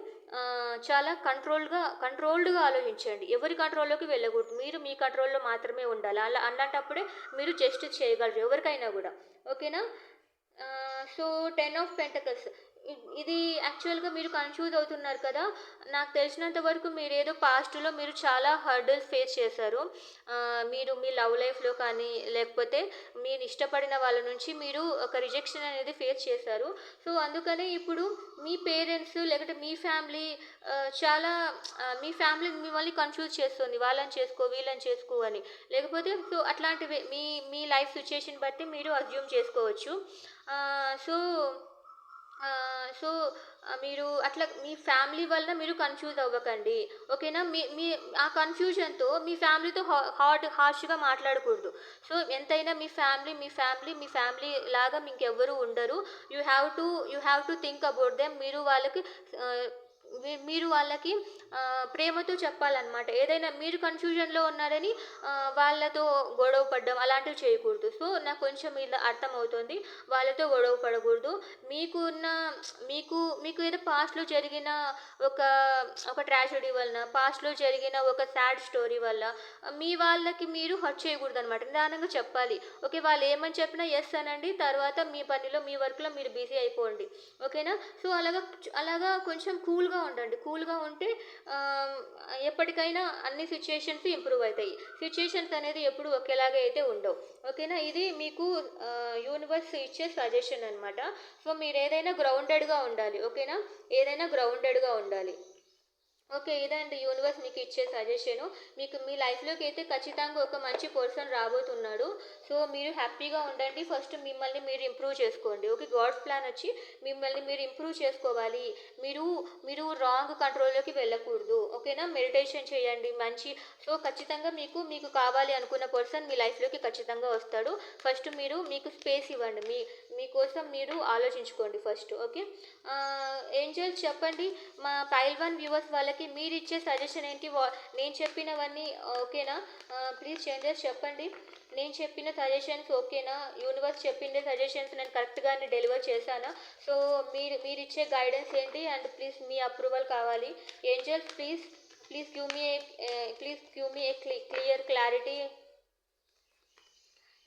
చాలా కంట్రోల్డ్గా ఆలోచించండి. ఎవరి కంట్రోల్లోకి వెళ్ళకూడదు. మీరు మీ కంట్రోల్లో మాత్రమే ఉండాలి. అలాంటప్పుడే మీరు జస్టిస్ చేయగలరు ఎవరికైనా కూడా. ఓకేనా. సో 10 of Pentacles, ఇది యాక్చువల్గా మీరు కన్ఫ్యూజ్ అవుతున్నారు కదా. నాకు తెలిసినంత వరకు మీరు ఏదో పాస్ట్లో మీరు చాలా హర్డల్స్ ఫేస్ చేశారు. మీరు మీ లవ్ లైఫ్లో కానీ, లేకపోతే మీరు ఇష్టపడిన వాళ్ళ నుంచి మీరు ఒక రిజెక్షన్ అనేది ఫేస్ చేశారు. సో అందుకనే ఇప్పుడు మీ పేరెంట్స్ లేకపోతే మీ ఫ్యామిలీ మిమ్మల్ని కన్ఫ్యూజ్ చేస్తుంది. వాళ్ళని చేసుకో, వీళ్ళని చేసుకో అని. లేకపోతే సో అట్లాంటివి మీ లైఫ్ సిచ్యుయేషన్ బట్టి మీరు అజ్యూమ్ చేసుకోవచ్చు. సో మీరు అట్లా మీ ఫ్యామిలీ వలన మీరు కన్ఫ్యూజ్ అవ్వకండి. ఓకేనా. మీ ఆ కన్ఫ్యూజన్తో మీ ఫ్యామిలీతో హార్ష్గా మాట్లాడకూడదు. సో ఎంతైనా మీ ఫ్యామిలీ లాగా ఇంకెవ్వరూ ఉండరు. You have to think about them. మీరు వాళ్ళకి మీరు వాళ్ళకి ప్రేమతో చెప్పాలన్నమాట. ఏదైనా మీరు కన్‌ఫ్యూజన్‌లో ఉన్నారని వాళ్ళతో గొడవ పడడం అలాంటివి చేయకూడదు. సో, నాకు కొంచెం ఇలా అర్థమవుతుంది. వాళ్ళతో గొడవ పడకూడదు. మీకున్న మీకు మీకు ఏదో పాస్ట్‌లో జరిగిన ఒక ఒక ట్రాజెడీ వలన, పాస్ట్‌లో జరిగిన ఒక సాడ్ స్టోరీ వల్ల మీ వాళ్ళకి మీరు హర్ట్ చేయకూడదనమాట. నిదానంగా చెప్పాలి. ఓకే. వాళ్ళేమని చెప్పినా యెస్ అనండి. తర్వాత మీ పనిలో, మీ వర్క్‌లో మీరు బిజీ అయిపోండి. ఓకేనా? సో, అలాగా కొంచెం కూల్‌గా ఉండండి. కూల్‌గా ఉంటే ఆహ్, ఎప్పటికైనా అన్ని సిట్యుయేషన్స్ ఇంప్రూవ్ అయితాయి. సిట్యుయేషన్స్ అనేది ఎప్పుడు ఒకేలాగా అయితే ఉండవు. ఓకేనా? ఇది మీకు యూనివర్స్ ఇచ్చే సజెషన్ అనమాట. సో, మీరేదైనా గ్రౌండెడ్‌గా ఉండాలి. ఓకేనా? ఏదైనా గ్రౌండెడ్‌గా ఉండాలి. ఓకే. ఇదండి యూనివర్స్ మీకిచ్చే సజెషను. మీకు మీ లైఫ్‌లోకి అయితే ఖచ్చితంగా ఒక మంచి పర్సన్ రాబోతున్నాడు. సో, మీరు హ్యాపీగా ఉండండి. ఫస్ట్ మిమ్మల్ని మీరు ఇంప్రూవ్ చేసుకోండి. ఓకే. గాడ్స్ ప్లాన్ వచ్చి మిమ్మల్ని మీరు ఇంప్రూవ్ చేసుకోవాలి. మీరు మీరు రాంగ్ కంట్రోల్‌లోకి వెళ్ళకూడదు. ఓకేనా? మెడిటేషన్ చేయండి. సో, ఖచ్చితంగా మీకు కావాలి అనుకున్న పర్సన్ మీ లైఫ్‌లోకి ఖచ్చితంగా వస్తాడు. ఫస్ట్ మీరు మీకు స్పేస్ ఇవ్వండి. మీకోసం మీరు ఆలోచించుకోండి ఫస్ట్. ఓకే. ఏంజెల్స్ చెప్పండి. మా పైల్ 1 వ్యూవర్స్ వాళ్ళకి మీరిచ్చే సజెషన్ ఏంటి? నేను చెప్పినవన్నీ ఓకేనా? ప్లీజ్ చేంజెస్ చెప్పండి. నేను చెప్పిన సజెషన్స్ ఓకేనా? యూనివర్స్ చెప్పిండే సజెషన్స్ నేను కరెక్ట్‌గానే డెలివర్ చేశానా? సో, మీరిచ్చే గైడెన్స్ ఏంటి? అండ్ ప్లీజ్ మీ అప్రూవల్ కావాలి. Angels please give me a clear clarity.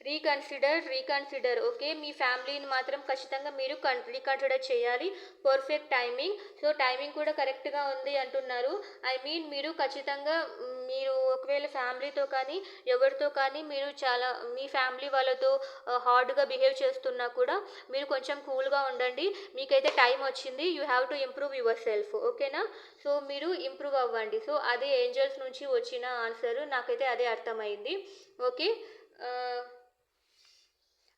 Reconsider. Okay. మీ ఫ్యామిలీని మాత్రం ఖచ్చితంగా మీరు రీకన్సిడర్ చేయాలి. Perfect timing. సో, టైమింగ్ కూడా కరెక్ట్‌గా ఉంది అంటున్నారు. ఐ మీన్ మీరు ఖచ్చితంగా మీరు ఒకవేళ ఫ్యామిలీతో కానీ, ఎవరితో కానీ మీరు చాలా మీ ఫ్యామిలీ వాళ్ళతో హార్డ్‌గా బిహేవ్ చేస్తున్నా కూడా మీరు కొంచెం కూల్‌గా ఉండండి. మీకైతే టైం వచ్చింది. You have to improve your self. ఓకేనా? సో, మీరు ఇంప్రూవ్ అవ్వండి. సో, అదే ఏంజెల్స్ నుంచి వచ్చిన ఆన్సర్. నాకైతే అదే అర్థమైంది. ఓకే. ఆహ్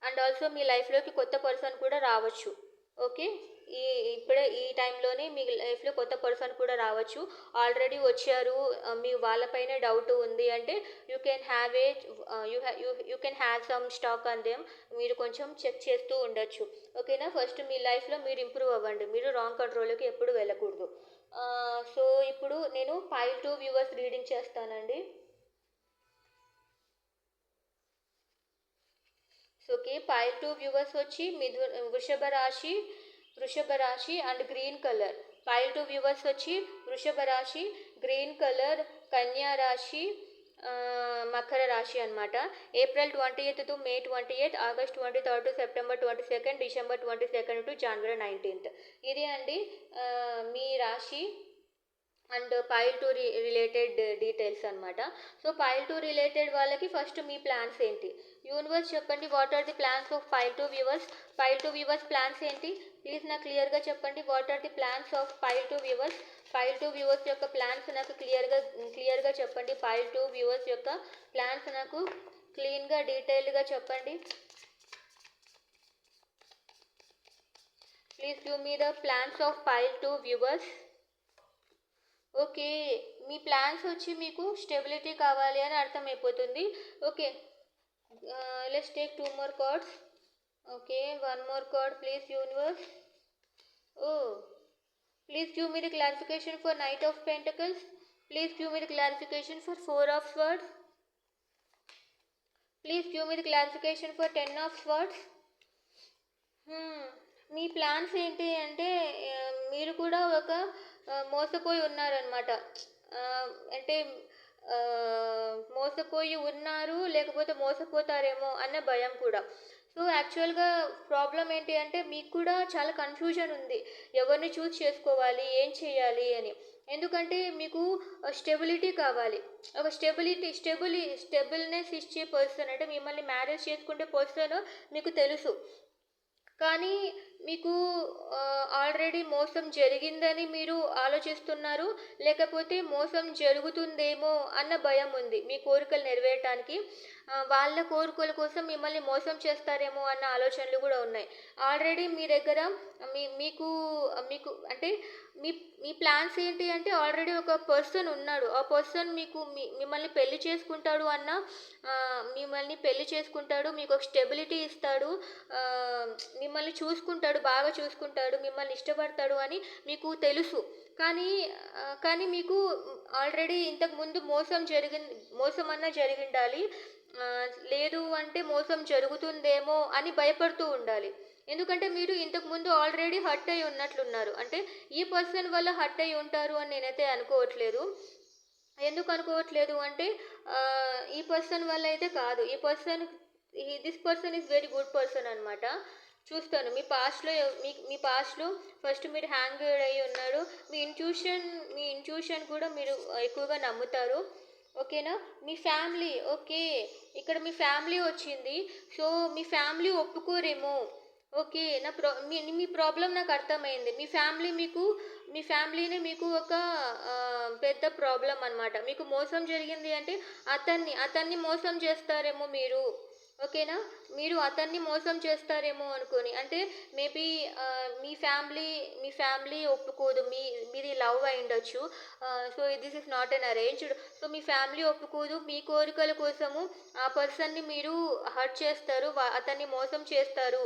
అండ్ ఆల్సో మీ లైఫ్‌లోకి కొత్త పర్సన్ కూడా రావచ్చు. ఓకే. ఈ ఇప్పుడే ఈ టైంలోనే మీ లైఫ్‌లో కొత్త పర్సన్ కూడా రావచ్చు. ఆల్రెడీ వచ్చారు. మీ వాళ్ళపైనే డౌట్ ఉంది అంటే you can have a you can have some stock on them. మీరు కొంచెం చెక్ చేస్తూ ఉండొచ్చు. ఓకేనా? ఫస్ట్ మీ లైఫ్‌లో మీరు ఇంప్రూవ్ అవ్వండి. మీరు రాంగ్ కంట్రోల్‌లోకి ఎప్పుడు వెళ్ళకూడదు. సో, ఇప్పుడు నేను పైల్ 2 వ్యూవర్స్ రీడింగ్ చేస్తానండి. So, okay. పైల్ 2 వ్యూవర్స్ వచ్చి వృషభ రాశి and green colour. Pile 2 viewers వచ్చి వృషభ రాశి, గ్రీన్ కలర్, కన్యా రాశి, మకర రాశి అనమాట. April 20th to May 28th, August 23rd to September 22nd, December 22nd to January 19th. ఇది అండి మీ రాశి and pile two related details అనమాట. సో, పైల్ టు రిలేటెడ్ వాళ్ళకి ఫస్ట్ మీ ప్లాన్స్ ఏంటి? యూనివర్స్ చెప్పండి. What are the plans of pile two viewers? Pile two viewers plans ఏంటి? ప్లీజ్ నాకు క్లియర్గా చెప్పండి. What are the plans of pile two viewers? Pile two viewers యొక్క plans నాకు క్లియర్గా చెప్పండి. పైల్ టు వ్యూవర్స్ యొక్క ప్లాన్స్ నాకు క్లీన్గా డీటెయిల్డ్గా చెప్పండి. Please give me the plans of pile two viewers. Okay. మీ ప్లాన్స్ వచ్చి మీకు స్టెబిలిటీ కావాలి అని అర్థమైపోతుంది. Okay. Let's take 2 more cards. Okay. 1 more card please universe. Oh. Please give me the clarification for Knight of Pentacles. Please give me the clarification for 4 of Swords. Please give me the clarification for 10 of Swords. Me plans ఏంటి అంటే మీరు కూడా ఒక మోసపోయి ఉన్నారనమాట. అంటే మోసపోయి ఉన్నారు, లేకపోతే మోసపోతారేమో అన్న భయం కూడా. సో, యాక్చువల్‌గా ప్రాబ్లమ్ ఏంటి అంటే మీకు కూడా చాలా కన్‌ఫ్యూజన్ ఉంది. ఎవరిని చూజ్ చేసుకోవాలి, ఏం చేయాలి అని. ఎందుకంటే మీకు స్టెబిలిటీ కావాలి. ఒక స్టెబుల్‌నెస్ ఇచ్చే పర్సన్ అంటే మిమ్మల్ని మ్యారేజ్ చేసుకునే పర్సన్ మీకు తెలుసు. కానీ మీకు ఆల్రెడీ మోసం జరిగిందని మీరు ఆలోచిస్తున్నారు. లేకపోతే మోసం జరుగుతుందేమో అన్న భయం ఉంది మీ కోరికలు నెరవేరటానికి. వాళ్ళ కోరికల కోసం మిమ్మల్ని మోసం చేస్తారేమో అన్న ఆలోచనలు కూడా ఉన్నాయి. ఆల్రెడీ మీ దగ్గర మీకు మీకు అంటే మీ మీ ప్లాన్స్ ఏంటి అంటే ఆల్రెడీ ఒక పర్సన్ ఉన్నాడు. ఆ పర్సన్ మిమ్మల్ని పెళ్లి చేసుకుంటాడు అన్న మిమ్మల్ని పెళ్లి చేసుకుంటాడు. మీకు ఒక స్టెబిలిటీ ఇస్తాడు. మిమ్మల్ని చూసుకుంటాడు. చూసుకుంటాడు, బాగా చూసుకుంటాడు, మిమ్మల్ని ఇష్టపడతాడు అని మీకు తెలుసు. కానీ మీకు ఆల్రెడీ ఇంతకుముందు మోసం అన్నా జరిగిండాలి. లేదు అంటే మోసం జరుగుతుందేమో అని భయపడుతూ ఉండాలి. ఎందుకంటే మీరు ఇంతకుముందు ఆల్రెడీ హర్ట్ అయ్యి ఉన్నట్లున్నారు. అంటే ఈ పర్సన్ వల్ల హర్ట్ అయ్యి ఉంటారు అని నేనైతే అనుకోవట్లేదు. ఎందుకు అనుకోవట్లేదు అంటే ఈ పర్సన్ వల్ల అయితే కాదు. This person is very good person అనమాట. చూస్తాను మీ పాస్ట్లో ఫస్ట్ మీరు హ్యాంగ్ అయ్యి ఉన్నారు. మీ ఇంట్యూషన్ కూడా మీరు ఎక్కువగా నమ్ముతారు. ఓకేనా? మీ ఫ్యామిలీ, ఓకే, ఇక్కడ మీ ఫ్యామిలీ వచ్చింది. సో మీ ఫ్యామిలీ ఒప్పుకోరేమో. ఓకే, మీ ప్రాబ్లం నాకు అర్థమైంది. మీ ఫ్యామిలీనే మీకు ఒక పెద్ద ప్రాబ్లం అనమాట. మీకు మోసం జరిగింది అంటే అతన్ని మోసం చేస్తారేమో మీరు. ఓకేనా? మీరు అతన్ని మోసం చేస్తారేమో అనుకొని, అంటే మేబీ మీ ఫ్యామిలీ ఒప్పుకోదు. మీది లవ్ అయి ఉండొచ్చు. So this is not an arranged. So me family ఒప్పుకోదు. మీ కోరికల కోసము ఆ పర్సన్ని మీరు హర్ట్ చేస్తారు, అతన్ని మోసం చేస్తారు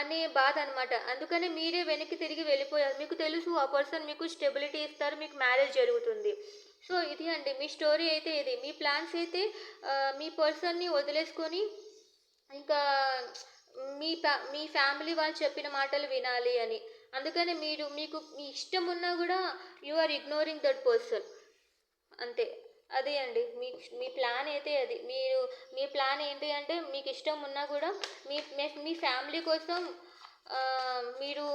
అనే బాధ అనమాట. అందుకనే మీరే వెనక్కి తిరిగి వెళ్ళిపోయారు. మీకు తెలుసు ఆ పర్సన్ మీకు స్టెబిలిటీ ఇస్తారు, మీకు మ్యారేజ్ జరుగుతుంది. సో ఇది అండి మీ స్టోరీ అయితే. ఇది మీ ప్లాన్స్ అయితే మీ పర్సన్ని వదిలేసుకొని ఇంకా మీ ఫ్యామిలీ వాళ్ళు చెప్పిన మాటలు వినాలి అని. అందుకని మీకు మీ ఇష్టం ఉన్నా కూడా you are ignoring that person. అంతే. అదే అండి మీ ప్లాన్ అయితే అది. మీ ప్లాన్ ఏంటి అంటే మీకు ఇష్టం ఉన్నా కూడా మీ ఫ్యామిలీ కోసం మీరు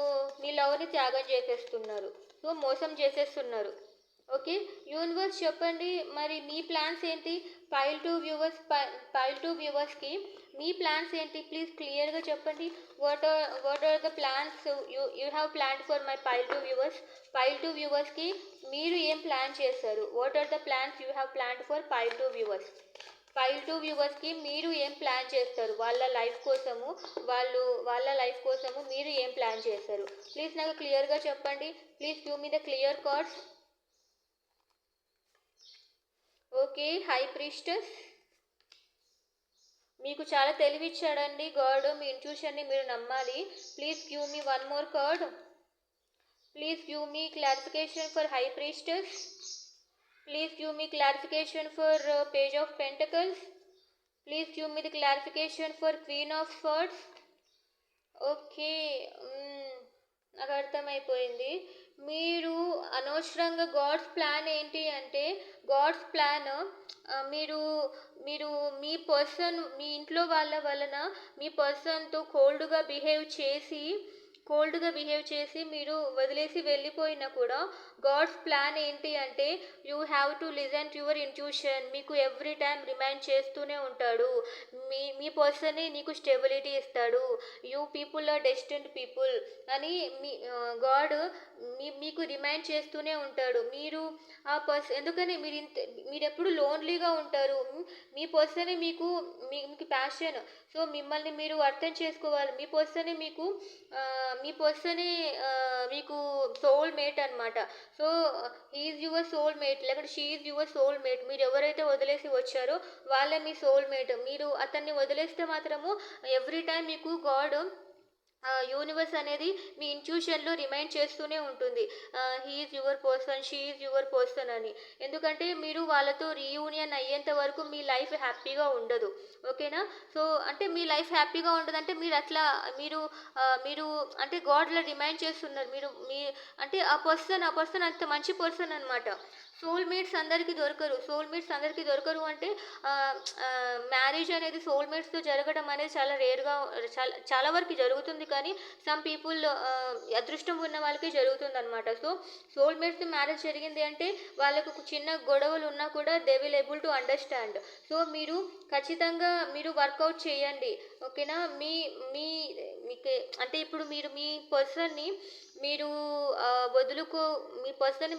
మీ లవ్ని త్యాగం చేసేస్తున్నారు. సో మోసం చేసేస్తున్నారు. ఓకే, యూనివర్స్ చెప్పండి మరి మీ ప్లాన్స్ ఏంటి? పైల్ టు వ్యూవర్స్కి మీ ప్లాన్స్ ఏంటి? ప్లీజ్ క్లియర్గా చెప్పండి. What are the plans you have planned for my pile two వ్యూవర్స్కి మీరు ఏం ప్లాన్ చేశారు? What are the plans you have planned for pile two వ్యూవర్స్కి మీరు ఏం ప్లాన్ చేస్తారు? వాళ్ళ లైఫ్ కోసము మీరు ఏం ప్లాన్ చేస్తారు? ప్లీజ్ నాకు క్లియర్గా చెప్పండి. Please give me the clear cards. Okay, high priestess, మీకు చాలా తెలివిచ్చాడండి గాడ్. మీ ఇంట్యూషన్ని మీరు నమ్మాలి. Please give me one more card. Please give me clarification for high priestess. Please give me clarification for page of pentacles. Please give me the clarification for queen of swords. Okay, నాకు అర్థమైపోయింది. మీరు అనవసరంగా God's plan ఏంటి అంటే God's plan మీరు మీ ఇంట్లో వాళ్ళ వలన మీ పర్సన్తో కోల్డ్గా బిహేవ్ చేసి మీరు వదిలేసి వెళ్ళిపోయినా కూడా గాడ్స్ ప్లాన్ ఏంటి అంటే you have to listen to your intuition. మీకు ఎవ్రీ టైం రిమైండ్ చేస్తూనే ఉంటాడు. మీ పర్సనే నీకు స్టెబిలిటీ ఇస్తాడు. You people are destined people అని గాడ్ మీకు రిమైండ్ చేస్తూనే ఉంటాడు. మీరు ఆ ఎందుకని మీరు ఎప్పుడు లోన్లీగా ఉంటారు. మీ పర్సనే మీకు ప్యాషన్. సో మిమ్మల్ని మీరు అర్థం చేసుకోవాలి. మీ పర్సనే మీకు సోల్ మేట్ అనమాట. So he is your soul mate, లేకపోతే she is your soul mate. మీరు ఎవరైతే వదిలేసి వచ్చారో వాళ్ళే మీ సోల్ మేట్. మీరు అతన్ని వదిలేస్తే మాత్రము ఎవ్రీ టైం మీకు గాడ్ యూనివర్స్ అనేది మీ ఇంట్యూషన్లో రిమైండ్ చేస్తూనే ఉంటుంది he is your person, she is your person అని. ఎందుకంటే మీరు వాళ్ళతో రీయూనియన్ అయ్యేంత వరకు మీ లైఫ్ హ్యాపీగా ఉండదు. ఓకేనా? సో అంటే మీ లైఫ్ హ్యాపీగా ఉండదంటే మీరు అంటే గాడ్లో రిమైండ్ చేస్తున్నారు. అంటే ఆ పర్సన్ అంత మంచి పర్సన్ అనమాట. సోల్మేట్స్ అందరికీ దొరకరు అంటే మ్యారేజ్ అనేది సోల్మేట్స్తో జరగడం అనేది చాలా రేర్గా, చాలా వరకు జరుగుతుంది. కానీ సమ్ పీపుల్ అదృష్టం ఉన్న వాళ్ళకి జరుగుతుంది అనమాట. సో సోల్మేట్స్ మ్యారేజ్ జరిగింది అంటే వాళ్ళకు చిన్న గొడవలు ఉన్నా కూడా they will able to understand. So మీరు ఖచ్చితంగా వర్కౌట్ చేయండి. ఓకేనా? మీకు అంటే ఇప్పుడు మీ పర్సన్ని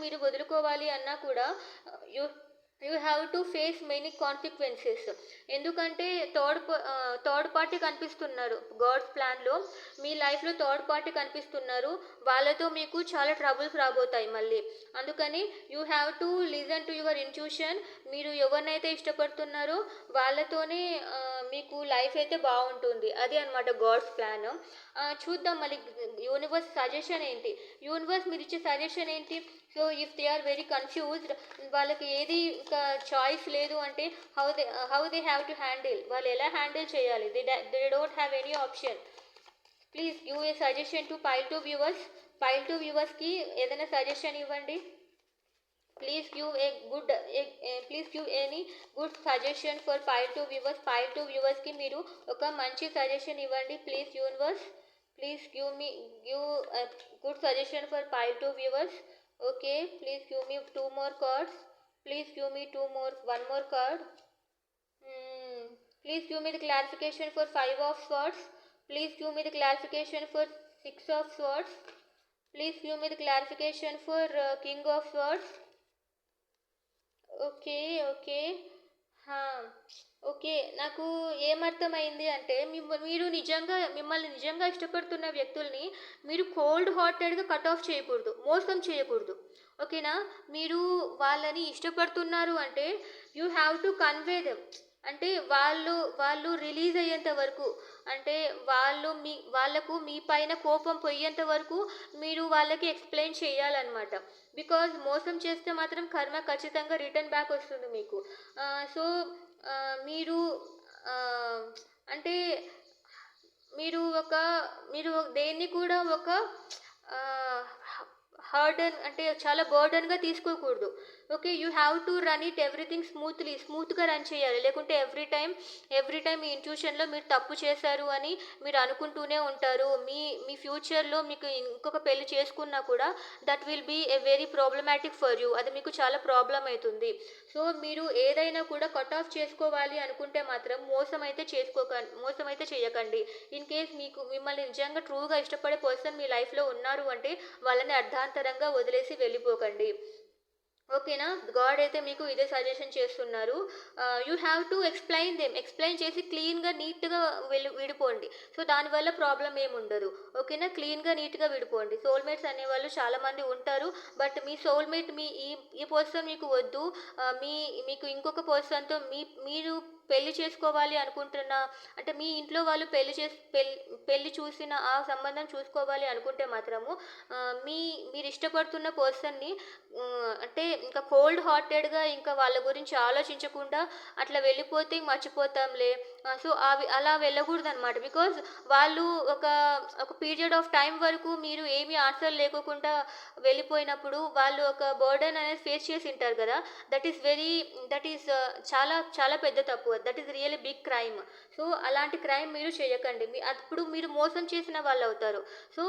మీరు వదులుకోవాలి అన్నా కూడా you have to face many consequences. ఎందుకంటే థర్డ్ పార్టీ కనిపిస్తున్నారు గాడ్స్ ప్లాన్లో. మీ లైఫ్లో థర్డ్ పార్టీ కనిపిస్తున్నారు. వాళ్ళతో మీకు చాలా ట్రబుల్స్ రాబోతాయి మళ్ళీ. అందుకని you have to listen to your intuition. మీరు ఎవరినైతే ఇష్టపడుతున్నారో వాళ్ళతోనే మీకు లైఫ్ అయితే బాగుంటుంది. అది అనమాట గాడ్స్ ప్లాన్. చూద్దాం మళ్ళీ యూనివర్స్ సజెషన్ ఏంటి, యూనివర్స్ మీరు ఇచ్చే సజెషన్ ఏంటి. So if they are very confused, వాళ్ళకి ఏది ఇంకా చాయిస్ లేదు అంటే how they have to handle, వాళ్ళు ఎలా హ్యాండిల్ చేయాలి, they don't have any option. Please give a suggestion to pile two viewers. Pile two వ్యూవర్స్కి ఏదైనా సజెషన్ ఇవ్వండి. Please give a good please give any good suggestion for pile two viewers. Pile two వ్యూవర్స్కి మీరు ఒక మంచి suggestion ఇవ్వండి please universe. Please give good suggestion for pile two viewers. Okay, please give me 2 more cards. Please give me 1 more card. Please give me the clarification for 5 of swords. Please give me the clarification for 6 of swords. Please give me the clarification for king of swords. Okay okay okay, నాకు ఏమర్థమైంది అంటే మిమ్మల్ని నిజంగా ఇష్టపడుతున్న వ్యక్తుల్ని మీరు cold హార్టెడ్గా cut off చేయకూడదు, మోసం చేయకూడదు. ఓకేనా, మీరు వాళ్ళని ఇష్టపడుతున్నారు అంటే you have to convey them. అంటే వాళ్ళు రిలీజ్ అయ్యేంత వరకు, అంటే వాళ్ళకు మీ పైన కోపం పోయేంత వరకు మీరు వాళ్ళకి ఎక్స్ప్లెయిన్ చేయాలన్నమాట. బికాజ్ మోసం చేస్తే మాత్రం కర్మ ఖచ్చితంగా రిటర్న్ బ్యాక్ వస్తుంది మీకు. సో మీరు అంటే మీరు దేన్ని కూడా ఒక హర్డన్ అంటే చాలా బర్డన్గా తీసుకోకూడదు. Okay, you have to run it everything స్మూత్గా రన్ చేయాలి. లేకుంటే ఎవ్రీ టైం మీ ఇంట్యూషన్లో మీరు తప్పు చేశారు అని మీరు అనుకుంటూనే ఉంటారు. మీ ఫ్యూచర్లో మీకు ఇంకొక పెళ్లి చేసుకున్నా కూడా that will be a very problematic for you. అది మీకు చాలా ప్రాబ్లం అవుతుంది. సో మీరు ఏదైనా కూడా కట్ ఆఫ్ చేసుకోవాలి అనుకుంటే మాత్రం మోసం అయితే చేయకండి. ఇన్ కేస్ మిమ్మల్ని నిజంగా ట్రూగా ఇష్టపడే పర్సన్ మీ లైఫ్లో ఉన్నారు అంటే వాళ్ళని అర్ధాంతరంగా వదిలేసి వెళ్ళిపోకండి. ఓకేనా, గాడ్ అయితే మీకు ఇదే సజెషన్ చేస్తున్నారు. యూ హ్యావ్ టు ఎక్స్ప్లెయిన్ చేసి క్లీన్గా నీట్గా విడిపోండి. సో దానివల్ల ప్రాబ్లం ఏమి ఉండదు. ఓకేనా, క్లీన్గా నీట్గా విడిపోండి. సోల్మేట్స్ అనేవాళ్ళు చాలామంది ఉంటారు, బట్ మీ సోల్మేట్ ఈ పర్సన్ మీకు వద్దు, మీకు ఇంకొక పర్సన్తో మీరు పెళ్లి చేసుకోవాలి అనుకుంటున్నా, అంటే మీ ఇంట్లో వాళ్ళు పెళ్లి చూసిన ఆ సంబంధం చూసుకోవాలి అనుకుంటే మాత్రము మీరు ఇష్టపడుతున్న పర్సన్ని అంటే ఇంకా కోల్డ్ హార్టెడ్గా ఇంకా వాళ్ళ గురించి ఆలోచించకుండా అట్లా వెళ్ళిపోతే మర్చిపోతాంలే. సో అలా వెళ్ళకూడదు అనమాట. బికాజ్ వాళ్ళు ఒక పీరియడ్ ఆఫ్ టైం వరకు మీరు ఏమీ ఆన్సర్ లేకోకుండా వెళ్ళిపోయినప్పుడు వాళ్ళు ఒక బర్డెన్ అనేది ఫేస్ చేసి ఉంటారు కదా. దట్ ఈస్ చాలా చాలా పెద్ద తప్పు. That is really big crime. So అలాంటి క్రైమ్ మీరు చేయకండి. అప్పుడు మీరు మోసం చేసిన వాళ్ళు అవుతారు. సో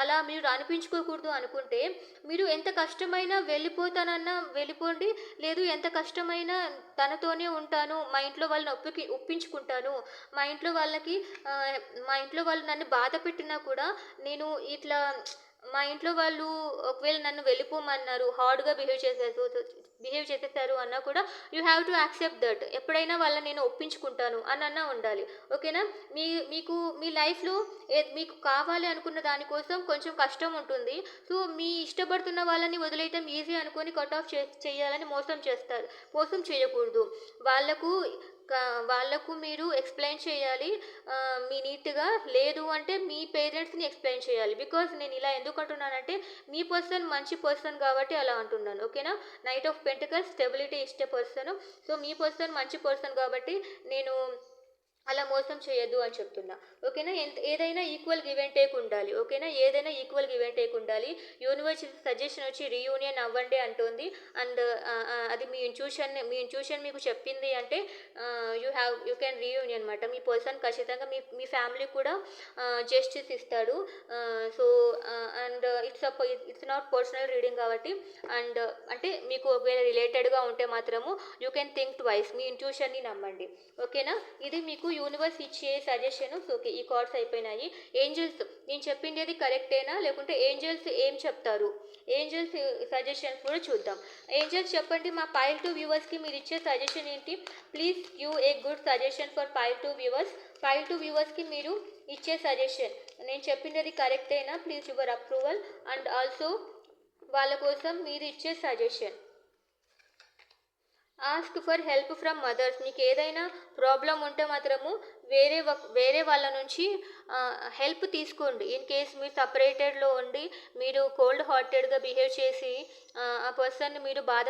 అలా మీరు అనిపించుకోకూడదు అనుకుంటే మీరు ఎంత కష్టమైనా వెళ్ళిపోతానన్నా వెళ్ళిపోండి, లేదు ఎంత కష్టమైనా తనతోనే ఉంటాను, మా ఇంట్లో వాళ్ళని ఒప్పించుకుంటాను, మా ఇంట్లో వాళ్ళు నన్ను బాధ పెట్టినా కూడా నేను ఇట్లా మా ఇంట్లో వాళ్ళు ఒకవేళ నన్ను వెళ్ళిపోమన్నారు, హార్డ్గా బిహేవ్ చేసేసారు అన్నా కూడా you have to accept that. ఎప్పుడైనా వాళ్ళని నేను ఒప్పించుకుంటాను అన్నా ఉండాలి. ఓకేనా, మీ లైఫ్లో మీకు కావాలి అనుకున్న దానికోసం కొంచెం కష్టం ఉంటుంది. సో మీ ఇష్టపడుతున్న వాళ్ళని వదిలేయటం ఈజీ అనుకొని కట్ ఆఫ్ చేయాలని మోసం చేయకూడదు. వాళ్ళకు మీరు ఎక్స్ప్లెయిన్ చేయాలి మీ నీట్గా. లేదు అంటే మీ పేరెంట్స్ని ఎక్స్ప్లెయిన్ చేయాలి. బికాజ్ నేను ఇలా ఎందుకు అంటున్నానంటే మీ పర్సన్ మంచి పర్సన్ కాబట్టి అలా అంటున్నాను. ఓకేనా, నైట్ ఆఫ్ పెంటికల్స్ స్టెబిలిటీ ఇష్ట పర్సన్. సో మీ పర్సన్ మంచి పర్సన్ కాబట్టి నేను అలా మోసం చేయొద్దు అని చెప్తున్నా. ఓకేనా, ఏదైనా ఈక్వల్ గివ్ అండ్ టేక్ ఉండాలి. ఓకేనా, ఏదైనా ఈక్వల్ గివ్ అండ్ టేక్ ఉండాలి. యూనివర్స్ సజెషన్ వచ్చి రీయూనియన్ అవ్వండి అంటుంది. అండ్ అది మీ ఇంట్యూషన్ మీకు చెప్పింది అంటే యూ కెన్ రీయూనియన్ అనమాట. మీ పర్సన్ ఖచ్చితంగా మీ ఫ్యామిలీ కూడా జస్టిస్ ఇస్తాడు. So and it's not personal reading కాబట్టి, అండ్ అంటే మీకు ఒకవేళ రిలేటెడ్గా ఉంటే మాత్రము యూ కెన్ థింక్ ట్వైస్, మీ ఇంట్యూషన్ని నమ్మండి. ఓకేనా, ఇది మీకు యూనివర్స్ ఇచ్చే సజెషన్. ఓకే, ఈ కార్డ్స్ అయిపోయినాయి. ఏంజల్స్ నేను చెప్పింది అది కరెక్టేనా, లేకుంటే ఏంజల్స్ ఏం చెప్తారు, ఏంజల్స్ సజెషన్స్ కూడా చూద్దాం. ఏంజల్స్ చెప్పండి, మా పైల్ టు వ్యూవర్స్కి మీరు ఇచ్చే సజెషన్ ఏంటి? Please give a good suggestion for pile two viewers. Pile two వ్యూవర్స్కి మీరు ఇచ్చే సజెషన్ నేను చెప్పింది అది కరెక్టేనా? Please your approval. And also వాళ్ళ కోసం మీరు ఇచ్చే suggestion. Ask for help from mothers. మీకు ఏదైనా ప్రాబ్లం ఉంటే మాత్రము వేరే వాళ్ళ నుంచి హెల్ప్ తీసుకోండి. ఇన్ కేస్ మీరు సపరేటెడ్లో ఉండి మీరు కోల్డ్ హార్టెడ్గా బిహేవ్ చేసి ఆ పర్సన్ని మీరు బాధ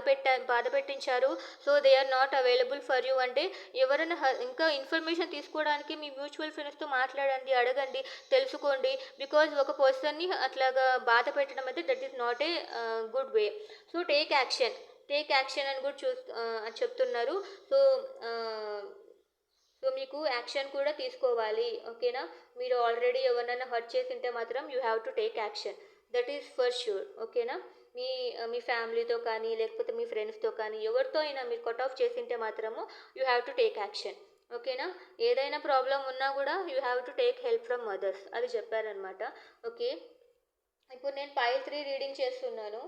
పెట్టించారు, so they are not available for you అంటే ఎవరైనా ఇంకా ఇన్ఫర్మేషన్ తీసుకోవడానికి మీ మ్యూచువల్ ఫ్రెండ్స్తో మాట్లాడండి, అడగండి, తెలుసుకోండి. బికాజ్ ఒక పర్సన్ని అట్లాగా బాధ పెట్టడం అయితే that is not a good way. So take action అని కూడా చెప్తున్నారు. సో మీకు యాక్షన్ కూడా తీసుకోవాలి. ఓకేనా? మీరు ఆల్రెడీ ఎవరినైనా హర్ట్ చేసింటే మాత్రం you have to take action. That is for sure. ఓకేనా? మీ ఫ్యామిలీతో కానీ లేకపోతే మీ ఫ్రెండ్స్తో కానీ ఎవరితో అయినా మీరు కట్ ఆఫ్ చేసింటే మాత్రము you have to take action. ఓకేనా? ఏదైనా ప్రాబ్లం ఉన్నా కూడా you have to take help from mothers అది చెప్పారనమాట. ఓకే, ఇప్పుడు నేను పైల్ 3 రీడింగ్ చేస్తున్నాను.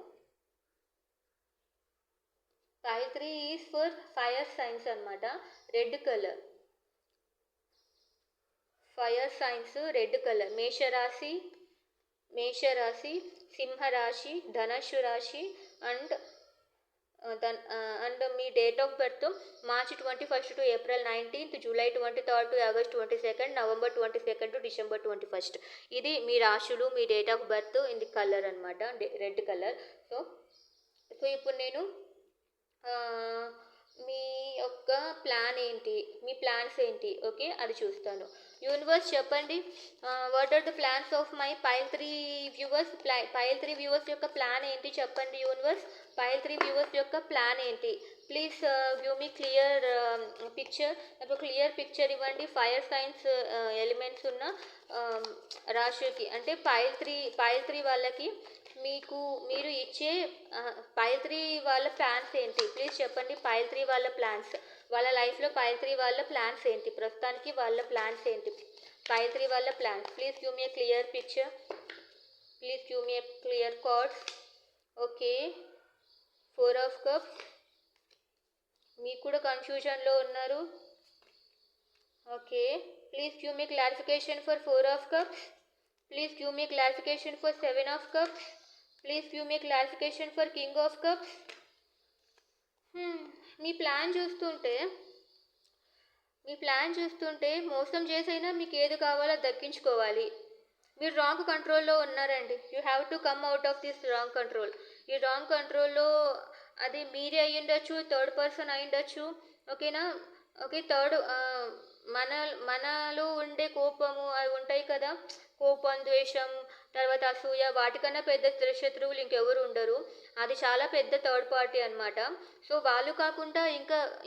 Pile 3 is for fire signs అనమాట. Red colour fire signs, red colour. మేషరాశి, సింహరాశి, ధనుస్సు రాశి అండ్ మీ date of birth March 21 to April 19, July 23 to August 22, November 22 to December 21. ఇది మీ రాశులు, మీ date of birth in the colour అనమాట, రెడ్ కలర్. సో ఇప్పుడు నేను మీ యొక్క మీ ప్లాన్స్ ఏంటి, ఓకే, అది చూస్తాను. యూనివర్స్ చెప్పండి, what are the plans of my pile 3 viewers. Pile 3 viewers యొక్క ప్లాన్ ఏంటి చెప్పండి యూనివర్స్. పైల్ 3 వ్యూవర్స్ యొక్క ప్లాన్ ఏంటి? Please give me clear picture. నాకు క్లియర్ పిక్చర్ ఇవ్వండి. ఫైర్ సైన్స్ ఎలిమెంట్స్ ఉన్న రాశికి అంటే పైల్ 3 వాళ్ళకి మీరు ఇచ్చే పైల్ 3 వాళ్ళ ప్లాన్స్ ఏంటి ప్లీజ్ చెప్పండి. పైల్ 3 వాళ్ళ ప్లాన్స్, వాళ్ళ లైఫ్లో పైల్ 3 వాళ్ళ ప్లాన్స్ ఏంటి, ప్రస్తుతానికి వాళ్ళ ప్లాన్స్ ఏంటి, పైల్ 3 వాళ్ళ plans. Please give me a clear picture, please give me a clear cards. Okay, 4 of cups. మీకు కూడా కన్ఫ్యూజన్లో ఉన్నారు. Okay, please give me clarification for 4 of cups. Please give me clarification for 7 of cups. Please give me clarification for king of cups. Me plan చూస్తుంటే మోసం చేసైనా మీకు ఏది కావాలో దక్కించుకోవాలి. మీరు రాంగ్ కంట్రోల్లో ఉన్నారండి. You have to come out of this wrong control. ఈ రాంగ్ కంట్రోల్లో అది మీరే అయ్యుండొచ్చు, థర్డ్ పర్సన్ అయ్యుండొచ్చు. ఓకేనా? ఓకే, మనలో ఉండే కోపము అవి ఉంటాయి కదా, కోపం, ద్వేషం, తర్వాత అసూయ, వాటికన్నా పెద్ద శత్రువులు ఇంకెవరు ఉండరు. అది చాలా పెద్ద థర్డ్ పార్టీ అనమాట. సో వాళ్ళు కాకుండా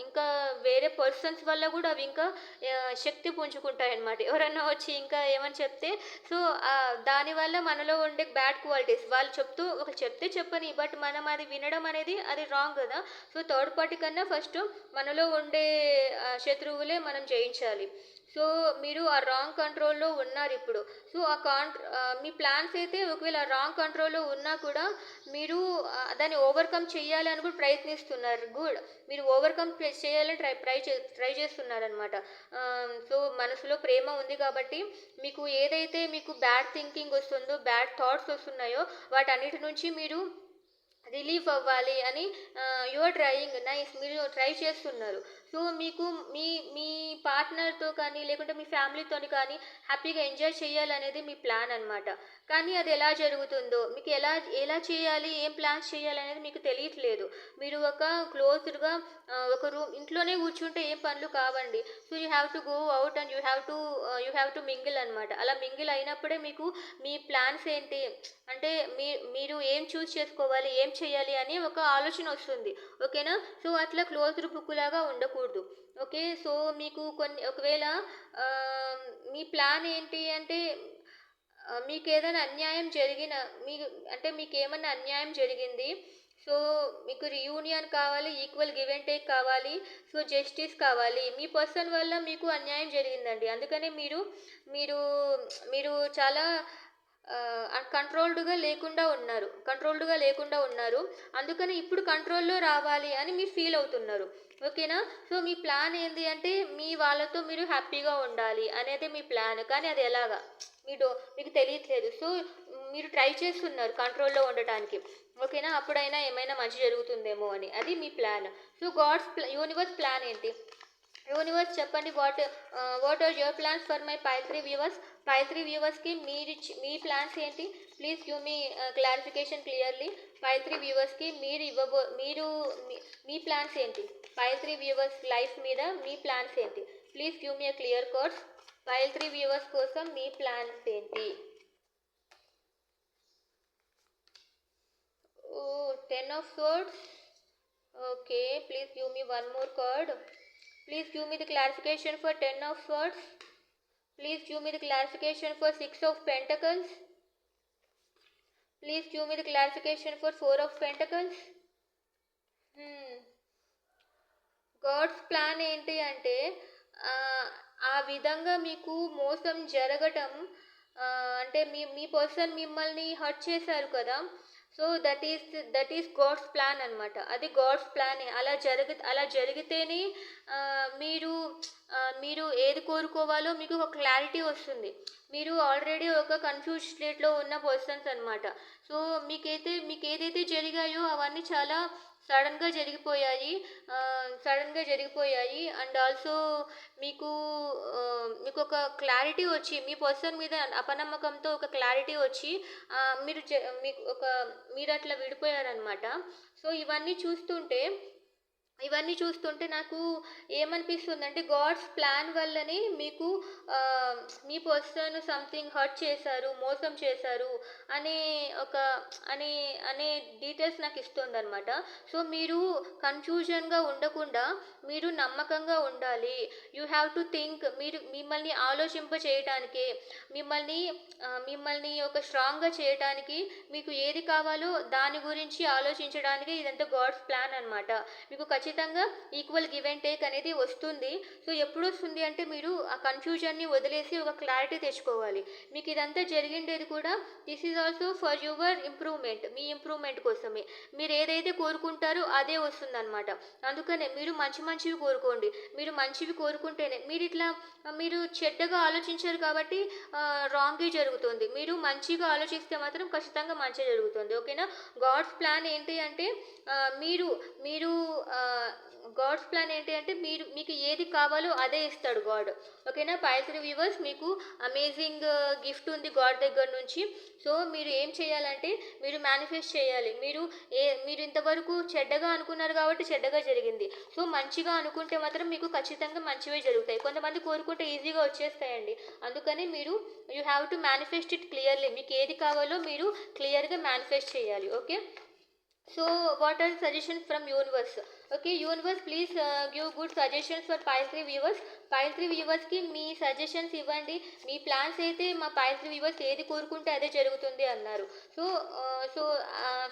ఇంకా వేరే పర్సన్స్ వల్ల కూడా అవి ఇంకా శక్తి పుంజుకుంటాయి అనమాట. ఎవరైనా వచ్చి ఇంకా ఏమని చెప్తే సో దానివల్ల మనలో ఉండే బ్యాడ్ క్వాలిటీస్ వాళ్ళు చెప్తే చెప్పని, బట్ మనం అది వినడం అనేది అది రాంగ్ కదా. సో థర్డ్ పార్టీ కన్నా ఫస్ట్ మనలో ఉండే శత్రువులే మనం జయించాలి. సో మీరు ఆ రాంగ్ కంట్రోల్లో ఉన్నారు ఇప్పుడు. సో మీ ప్లాన్స్ అయితే ఒకవేళ రాంగ్ కంట్రోల్లో ఉన్నా కూడా మీరు దాన్ని ఓవర్కమ్ చేయాలి అని కూడా ప్రయత్నిస్తున్నారు. గుడ్, మీరు ఓవర్కమ్ చేయాలని ట్రై చేస్తున్నారనమాట. సో మనసులో ప్రేమ ఉంది కాబట్టి మీకు ఏదైతే మీకు బ్యాడ్ థింకింగ్ వస్తుందో, బ్యాడ్ థాట్స్ వస్తున్నాయో వాటన్నిటి నుంచి మీరు రిలీఫ్ అవ్వాలి అని యువర్ ట్రయింగ్ నైస్, మీరు ట్రై చేస్తున్నారు. సో మీకు మీ పార్ట్నర్తో కానీ లేకుంటే మీ ఫ్యామిలీతో కానీ హ్యాపీగా ఎంజాయ్ చేయాలనేది మీ ప్లాన్ అనమాట. కానీ అది ఎలా జరుగుతుందో, మీకు ఎలా చేయాలి, ఏం ప్లాన్స్ చేయాలి అనేది మీకు తెలియట్లేదు. మీరు ఒక క్లోజ్డ్గా ఒక ఇంట్లోనే కూర్చుంటే ఏం పనులు కావండి. So you have to go out and you have to mingle అనమాట. అలా మింగిల్ అయినప్పుడే మీకు మీ ప్లాన్స్ ఏంటి అంటే మీరు ఏం చూస్ చేసుకోవాలి, ఏం చేయాలి అని ఒక ఆలోచన వస్తుంది. ఓకేనా? సో అట్లా క్లోజ్డ్ బుక్ లాగా ఉండకూడదు. ఓకే, సో మీకు ఒకవేళ మీ ప్లాన్ ఏంటి అంటే మీకు ఏదైనా అన్యాయం మీకు ఏమైనా అన్యాయం జరిగింది, సో మీకు రీయూనియన్ కావాలి, ఈక్వల్ గివ్ అండ్ టేక్ కావాలి, సో జస్టిస్ కావాలి. మీ పర్సన్ వల్ల మీకు అన్యాయం జరిగిందండి, అందుకనే మీరు చాలా కంట్రోల్డ్గా లేకుండా ఉన్నారు. అందుకని ఇప్పుడు కంట్రోల్లో రావాలి అని మీరు ఫీల్ అవుతున్నారు. ఓకేనా? సో మీ ప్లాన్ ఏంటి అంటే మీ వాళ్ళతో మీరు హ్యాపీగా ఉండాలి అనేది మీ ప్లాన్. కానీ అది ఎలాగా మీకు తెలియట్లేదు. సో మీరు ట్రై చేస్తున్నారు కంట్రోల్‌లో ఉండటానికి. ఓకేనా? అప్పుడైనా ఏమైనా మంచి జరుగుతుందేమో అని. అది మీ ప్లాన్. సో, యూనివర్స్ ప్లాన్ ఏంటి? యూనివర్స్ చెప్పండి, what are your plans for my pile 3 viewers? Pile 3 వ్యూవర్స్‌కి మీ ప్లాన్స్ ఏంటి? Please give me clarification clearly. Pile 3 వ్యూవర్స్‌కి మీ ప్లాన్స్ ఏంటి? పైల్ 3 వ్యూవర్స్ లైఫ్ మీద మీ ప్లాన్స్ ఏంటి? Please give me clear codes. Pile 3 viewers కోసం మీ ప్లాన్స్ ఏంటి? Oh! 10 of swords. Okay. Please give me one more card. Please give me the clarification for 10 of swords. Please give me the clarification for 6 of pentacles. Please give me the clarification for 4 of pentacles. God's plan ఏంటి అంటే ఆ విధంగా మీకు మోసం జరగటం, అంటే మీ person మిమ్మల్ని hurt చేశారు కదా. So that is god's plan అనమాట. అది గాడ్స్ ప్లానే. అలా జరిగితేనే మీరు ఏది కోరుకోవాలో మీకు ఒక క్లారిటీ వస్తుంది. మీరు ఆల్రెడీ ఒక కన్ఫ్యూజ్ స్టేట్లో ఉన్న పర్సన్స్ అనమాట. సో మీకు ఏదైతే జరిగాయో అవన్నీ చాలా సడన్గా జరిగిపోయాయి. అండ్ ఆల్సో మీకు ఒక క్లారిటీ వచ్చి, మీ పర్సన్ మీద అపనమ్మకంతో ఒక క్లారిటీ వచ్చి మీరు అట్లా విడిపోయారనమాట. సో ఇవన్నీ చూస్తుంటే నాకు ఏమనిపిస్తుంది అంటే, గాడ్స్ ప్లాన్ వల్లనే మీకు మీ పర్సన్ సంథింగ్ హర్ట్ చేశారు, మోసం చేశారు అనే అనే డీటెయిల్స్ నాకు ఇస్తుంది అనమాట. సో మీరు కన్ఫ్యూజన్గా ఉండకుండా మీరు నమ్మకంగా ఉండాలి. You have to think. మిమ్మల్ని ఆలోచింప చేయటానికి, మిమ్మల్ని ఒక స్ట్రాంగ్గా చేయటానికి, మీకు ఏది కావాలో దాని గురించి ఆలోచించడానికి ఇదంతా గాడ్స్ ప్లాన్ అనమాట. మీకు ఖచ్చితంగా ఈక్వల్ గివ్ అండ్ టేక్ అనేది వస్తుంది. సో ఎప్పుడు వస్తుంది అంటే, మీరు ఆ కన్ఫ్యూజన్ని వదిలేసి ఒక క్లారిటీ తెచ్చుకోవాలి. మీకు ఇదంతా జరిగిండేది కూడా this is also for your improvement, me improvement కోసమే. మీరు ఏదైతే కోరుకుంటారో అదే వస్తుంది అనమాట. అందుకనే మీరు మంచివి కోరుకోండి. మీరు మంచివి కోరుకుంటేనే మీరు చెడ్డగా ఆలోచించారు కాబట్టి రాంగే జరుగుతుంది. మీరు మంచిగా ఆలోచిస్తే మాత్రం ఖచ్చితంగా మంచి జరుగుతుంది. ఓకేనా? గాడ్స్ ప్లాన్ ఏంటి అంటే, గాడ్స్ ప్లాన్ ఏంటి అంటే, మీకు ఏది కావాలో అదే ఇస్తాడు గాడ్. ఓకేనా? పైల్ 3 వ్యూవర్స్, మీకు అమేజింగ్ గిఫ్ట్ ఉంది గాడ్ దగ్గర నుంచి. సో మీరు ఏం చేయాలంటే, మీరు మేనిఫెస్ట్ చేయాలి. మీరు ఇంతవరకు చెడ్డగా అనుకున్నారు కాబట్టి చెడ్డగా జరిగింది. సో మంచిగా అనుకుంటే మాత్రం మీకు ఖచ్చితంగా మంచివే జరుగుతాయి. కొంతమంది కోరుకుంటే ఈజీగా వచ్చేస్తాయండి. అందుకని you have to manifest it clearly. మీకు ఏది కావాలో మీరు క్లియర్గా మేనిఫెస్ట్ చేయాలి. Okay? So what are suggestions from universe? Okay, universe, please give good suggestions for pile 3 viewers. Pile 3 వ్యూవర్స్కి మీ సజెషన్స్ ఇవ్వండి. మీ ప్లాన్స్ అయితే మా పైల్ 3 వ్యూవర్స్ ఏది కోరుకుంటే అదే జరుగుతుంది అన్నారు.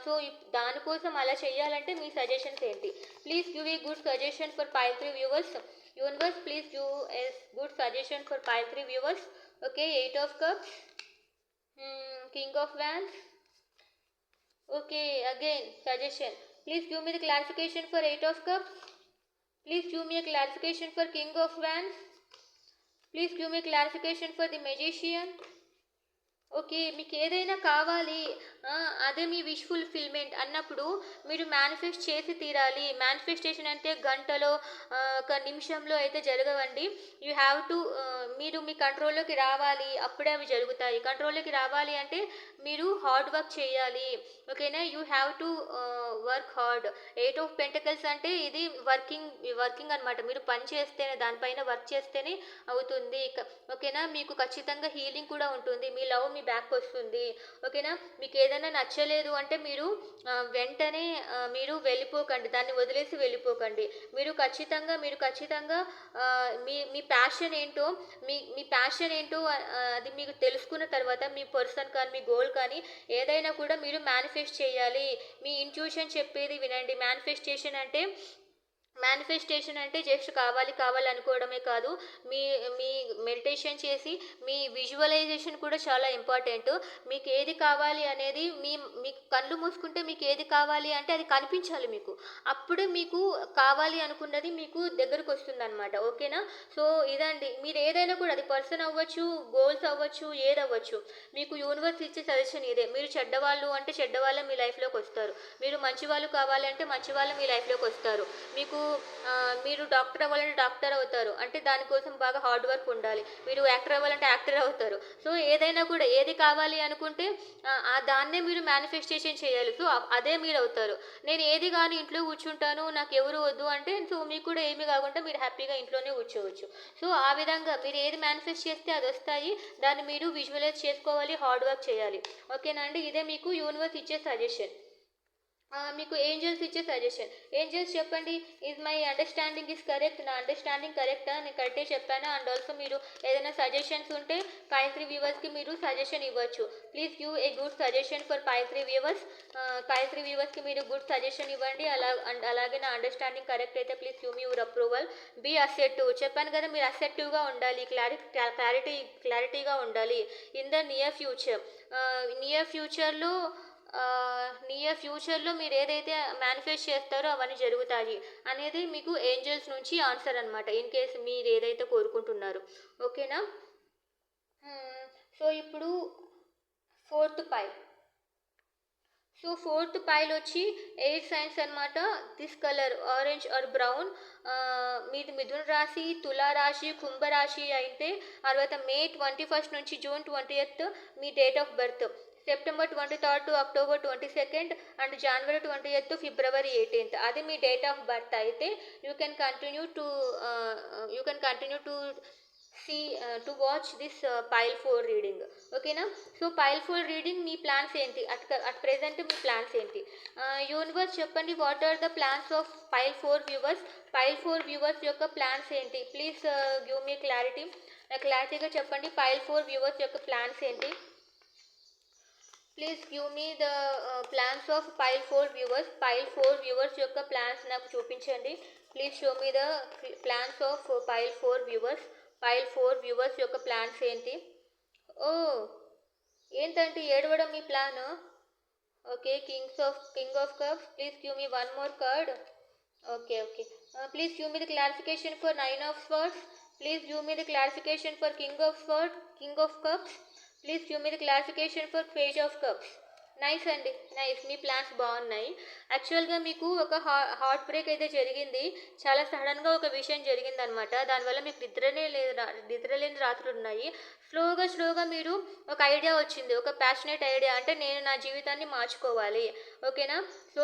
సో దానికోసం అలా చేయాలంటే మీ సజెషన్స్ ఏంటి? Please give a good suggestion for pile 3 viewers. Universe, please give a good suggestion for pile 3 viewers. Okay, 8 of cups, king of wands. Okay, again suggestion. Please give me the clarification for 8 of cups. Please give me a clarification for king of wands. Please give me a clarification for the magician. Okay, మీకు ఏదైనా కావాలి, అదే మీ wish fulfilment అన్నప్పుడు మీరు manifest చేసి తీరాలి. Manifestation అంటే గంటలో, ఒక నిమిషంలో అయితే జరగవండి. యూ హ్యావ్ టు మీరు మీ కంట్రోల్లోకి రావాలి, అప్పుడే అవి జరుగుతాయి. కంట్రోల్లోకి రావాలి అంటే మీరు హార్డ్ వర్క్ చేయాలి. ఓకేనా? You have to work hard. 8 of Pentacles అంటే ఇది వర్కింగ్ అనమాట. మీరు పని చేస్తేనే, దానిపైన వర్క్ చేస్తేనే అవుతుంది. ఓకేనా? మీకు ఖచ్చితంగా హీలింగ్ కూడా ఉంటుంది. మీ లవ్ మీ బ్యాక్ వస్తుంది. ఓకేనా? మీకు ఏదైనా నచ్చలేదు అంటే మీరు వెంటనే మీరు వెళ్ళిపోకండి, దాన్ని వదిలేసి వెళ్ళిపోకండి. మీరు ఖచ్చితంగా మీ ప్యాషన్ ఏంటో, మీ ప్యాషన్ ఏంటో అది మీకు తెలుసుకున్న తర్వాత మీ పర్సన్ కానీ, మీ గోల్ కానీ ఏదైనా కూడా మీరు మేనిఫెస్ట్ చేయాలి. మీ ఇంట్యూషన్ చెప్పేది వినండి. మేనిఫెస్టేషన్ అంటే మేనిఫెస్టేషన్ అంటే జస్ట్ కావాలి కావాలి అనుకోవడమే కాదు. మీ మీ మెడిటేషన్ చేసి మీ విజువలైజేషన్ కూడా చాలా ఇంపార్టెంట్. మీకు ఏది కావాలి అనేది మీకు కళ్ళు మూసుకుంటే మీకు ఏది కావాలి అంటే అది కనిపించాలి మీకు. అప్పుడే మీకు కావాలి అనుకున్నది మీకు దగ్గరకు వస్తుందన్నమాట. ఓకేనా? సో ఇదండి. మీరు ఏదైనా కూడా అది పర్సన్ అవ్వచ్చు, గోల్స్ అవ్వచ్చు, ఏదవ్వచ్చు. మీకు యూనివర్స్ ఇచ్చే సజెషన్ ఇదే. మీరు చెడ్డవాళ్ళు అంటే చెడ్డవాళ్ళే మీ లైఫ్‌లోకి వస్తారు. మీరు మంచివాళ్ళు కావాలి అంటే మంచివాళ్ళే మీ లైఫ్‌లోకి వస్తారు. మీకు మీరు డాక్టర్ అవ్వాలంటే డాక్టర్ అవుతారు. అంటే దానికోసం బాగా హార్డ్ వర్క్ ఉండాలి. మీరు యాక్టర్ అవ్వాలంటే యాక్టర్ అవుతారు. సో ఏదైనా కూడా ఏది కావాలి అనుకుంటే దాన్నే మీరు మేనిఫెస్టేషన్ చేయాలి. సో అదే మీరు అవుతారు. నేను ఏది కానీ ఇంట్లో కూర్చుంటాను, నాకు ఎవరు వద్దు అంటే సో మీకు కూడా ఏమీ కాకుండా మీరు హ్యాపీగా ఇంట్లోనే కూర్చోవచ్చు. సో ఆ విధంగా మీరు ఏది మేనిఫెస్ట్ చేస్తే అది వస్తాయి. దాన్ని మీరు విజువలైజ్ చేసుకోవాలి, హార్డ్ వర్క్ చేయాలి. ఓకేనా అండి? ఇదే మీకు యూనివర్స్ ఇచ్చే సజెషన్. మీకు ఏంజల్స్ ఇచ్చే సజెషన్. ఏంజల్స్ చెప్పండి, is my understanding is correct? నా అండర్స్టాండింగ్ కరెక్టా? నేను కరెక్టే చెప్పానా? అండ్ ఆల్సో మీరు ఏదైనా సజెషన్స్ ఉంటే పైల్3 వ్యూవర్స్కి మీరు సజెషన్ ఇవ్వచ్చు. Please give a good suggestion for pile three viewers. Pile three వ్యూవర్స్కి మీరు గుడ్ సజెషన్ ఇవ్వండి. అలాగే నా అండర్స్టాండింగ్ కరెక్ట్ అయితే please give me your approval. Be acceptive. చెప్పాను కదా, మీరు అసెప్టివ్గా ఉండాలి, క్లారిటీగా ఉండాలి. ఇన్ ద నియర్ ఫ్యూచర్లో మీరు ఏదైతే మేనిఫెస్ట్ చేస్తారో అవన్నీ జరుగుతాయి అనేది మీకు ఏంజల్స్ నుంచి ఆన్సర్ అనమాట. ఇన్ కేస్ మీరు ఏదైతే కోరుకుంటున్నారో. ఓకేనా? సో ఇప్పుడు ఫోర్త్ పై. సో ఫోర్త్ పైల్ వచ్చి ఎయిర్ సైన్స్ అనమాట. This colour orange are brown. మీది మిథున రాశి, తులారాశి, కుంభరాశి అయితే తర్వాత మే 21 నుంచి జూన్ 20 మీ date of birth. September 23 to October 22 and January 28 to February 18. అది మీ డేట్ ఆఫ్ బర్త్ అయితే you can continue to to watch this pile 4 reading. ఓకేనా? సో పైల్ 4 రీడింగ్ మీ ప్లాన్స్ ఏంటి అట్ ప్రెజెంట్? మీ ప్లాన్స్ ఏంటి? యూనివర్స్ చెప్పండి, what are the plans of pile 4 viewers? Pile 4 viewers యొక్క ప్లాన్స్ ఏంటి? Please give me clarity. క్లారిటీగా చెప్పండి, పైల్ 4 వ్యూవర్స్ యొక్క ప్లాన్స్ ఏంటి? Please give me the plans of pile 4 viewers. Pile 4 viewers యొక్క ప్లాన్స్ నాకు చూపించండి. Please show me the plans of pile 4 viewers. Pile 4 viewers యొక్క ప్లాన్స్ ఏంటి? ఓ ఏంటంటే ఏడవడం మీ ప్లాన్? Okay, king of cups. Please give me one more card. Okay. Please give me the clarification for 9 of swords. Please give me the clarification for king of cups. Please give me the clarification for page of cups. Nice అండి, nice. మీ plans బాగున్నాయి. యాక్చువల్గా మీకు ఒక heart break అయితే జరిగింది. చాలా సడన్గా ఒక విషయం జరిగింది అనమాట. దానివల్ల మీకు నిద్రలేని రాత్రులు ఉన్నాయి. స్లోగా మీరు ఒక ఐడియా వచ్చింది, ఒక ప్యాషనేట్ ఐడియా. అంటే నేను నా జీవితాన్ని మార్చుకోవాలి. ఓకేనా? సో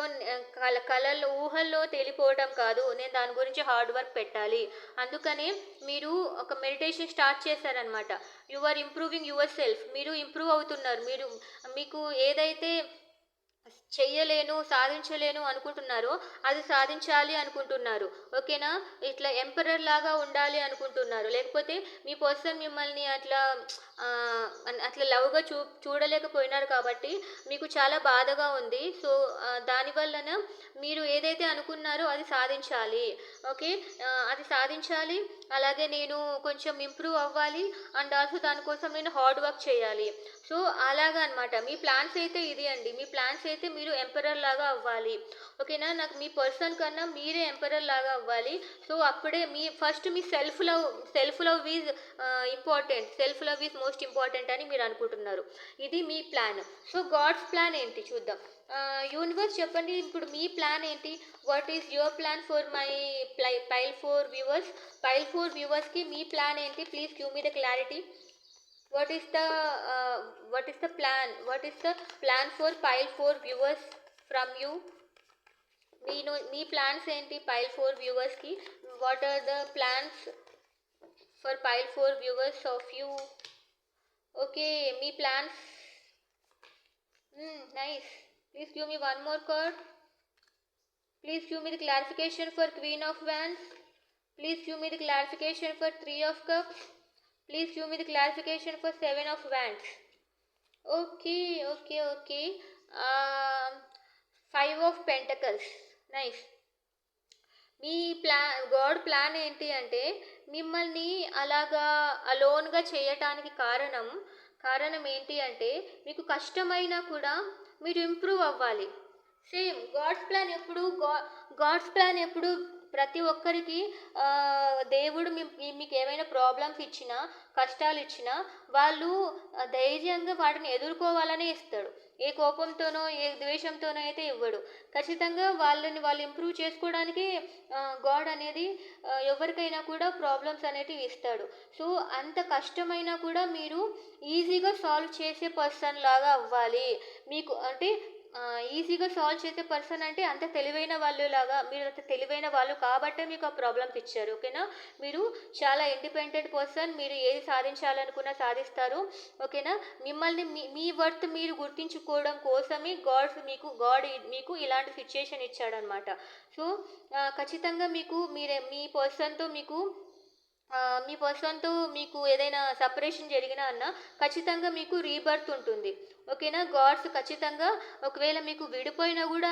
కళల్లో ఊహల్లో తేలిపోవటం కాదు, నేను దాని గురించి హార్డ్ వర్క్ పెట్టాలి. అందుకనే మీరు ఒక మెడిటేషన్ స్టార్ట్ చేశారనమాట. You are improving your self. మీరు ఇంప్రూవ్ అవుతున్నారు. మీకు ఏదైతే సాధించలేను అనుకుంటున్నారో అది సాధించాలి అనుకుంటున్నారు. ఓకేనా? ఇట్లా ఎంపరర్ లాగా ఉండాలి అనుకుంటున్నారు. లేకపోతే మీ పర్సన్ మిమ్మల్ని అట్లా లవ్గా చూడలేకపోయినారు కాబట్టి మీకు చాలా బాధగా ఉంది. సో దానివల్లన మీరు ఏదైతే అనుకున్నారో అది సాధించాలి. ఓకే, అది సాధించాలి. అలాగే నేను కొంచెం ఇంప్రూవ్ అవ్వాలి అండ్ ఆల్సో దానికోసం నేను హార్డ్ వర్క్ చేయాలి. సో అలాగా అనమాట. మీ ప్లాన్స్ అయితే ఇది అండి. మీ ప్లాన్స్ అయితే మీరు ఎంపరర్ లాగా అవ్వాలి. ఓకేనా? నాకు మీ పర్సన్ కన్నా మీరే ఎంపరర్ లాగా అవ్వాలి. సో అప్పుడే ఫస్ట్ మీ self love is important. Self love is most important అని మీరు అనుకుంటున్నారు. ఇది మీ ప్లాన్. సో గాడ్స్ ప్లాన్ ఏంటి చూద్దాం. యూనివర్స్ చెప్పండి, ఇప్పుడు మీ ప్లాన్ ఏంటి? What is your plan for my pile 4 viewers? Pile 4 వ్యూవర్స్కి మీ ప్లాన్ ఏంటి? Please give me the clarity. What is the plan? What is the plan for pile 4 viewers from you? మీ ప్లాన్స్ ఏంటి pile 4 viewers కి? What are the plans for pile 4 viewers of you? Okay, మీ plans nice. Please give me one more card. Please give me the clarification for queen of wands. Please give me the clarification for 3 of cups. Please give me the clarification for 7 of wands. Okay. 5 of pentacles. Nice. Me God plan ఏంటి అంటే మిమ్మల్ని అలాగా అలోన్గా చేయటానికి కారణం ఏంటి అంటే మీకు కష్టమైనా కూడా మీరు ఇంప్రూవ్ అవ్వాలి. సేమ్ గాడ్స్ ప్లాన్ ఎప్పుడు ప్రతి ఒక్కరికి దేవుడు మీకు ఏమైనా ప్రాబ్లమ్స్ ఇచ్చినా, కష్టాలు ఇచ్చినా వాళ్ళు ధైర్యంగా వాటిని ఎదుర్కోవాలనే ఇస్తాడు. ఏ కోపంతోనో ఏ ద్వేషంతోనో అయితే ఇవ్వడు. ఖచ్చితంగా వాళ్ళు ఇంప్రూవ్ చేసుకోవడానికి గాడ్ అనేది ఎవరికైనా కూడా ప్రాబ్లమ్స్ అనేటివి ఇస్తాడు. సో అంత కష్టమైనా కూడా మీరు ఈజీగా సాల్వ్ చేసే పర్సన్ లాగా అవ్వాలి. మీకు అంటే ఈజీగా సాల్వ్ చేసే పర్సన్ అంటే అంత తెలివైన వాళ్ళలాగా మీరు అంత తెలివైన వాళ్ళు కాబట్టే మీకు ఆ ప్రాబ్లమ్స్ ఇచ్చారు. ఓకేనా? మీరు చాలా ఇండిపెండెంట్ పర్సన్. మీరు ఏది సాధించాలనుకున్నా సాధిస్తారు. ఓకేనా? మిమ్మల్ని మీ వర్త్ మీరు గుర్తించుకోవడం కోసమే గాడ్ మీకు ఇలాంటి సిచ్యుయేషన్ ఇచ్చాడనమాట. సో ఖచ్చితంగా మీ పర్సన్తో మీకు ఏదైనా సపరేషన్ జరిగినా అన్న ఖచ్చితంగా మీకు రీబర్త్ ఉంటుంది. ఓకేనా? గాడ్స్ ఖచ్చితంగా ఒకవేళ మీకు విడిపోయినా కూడా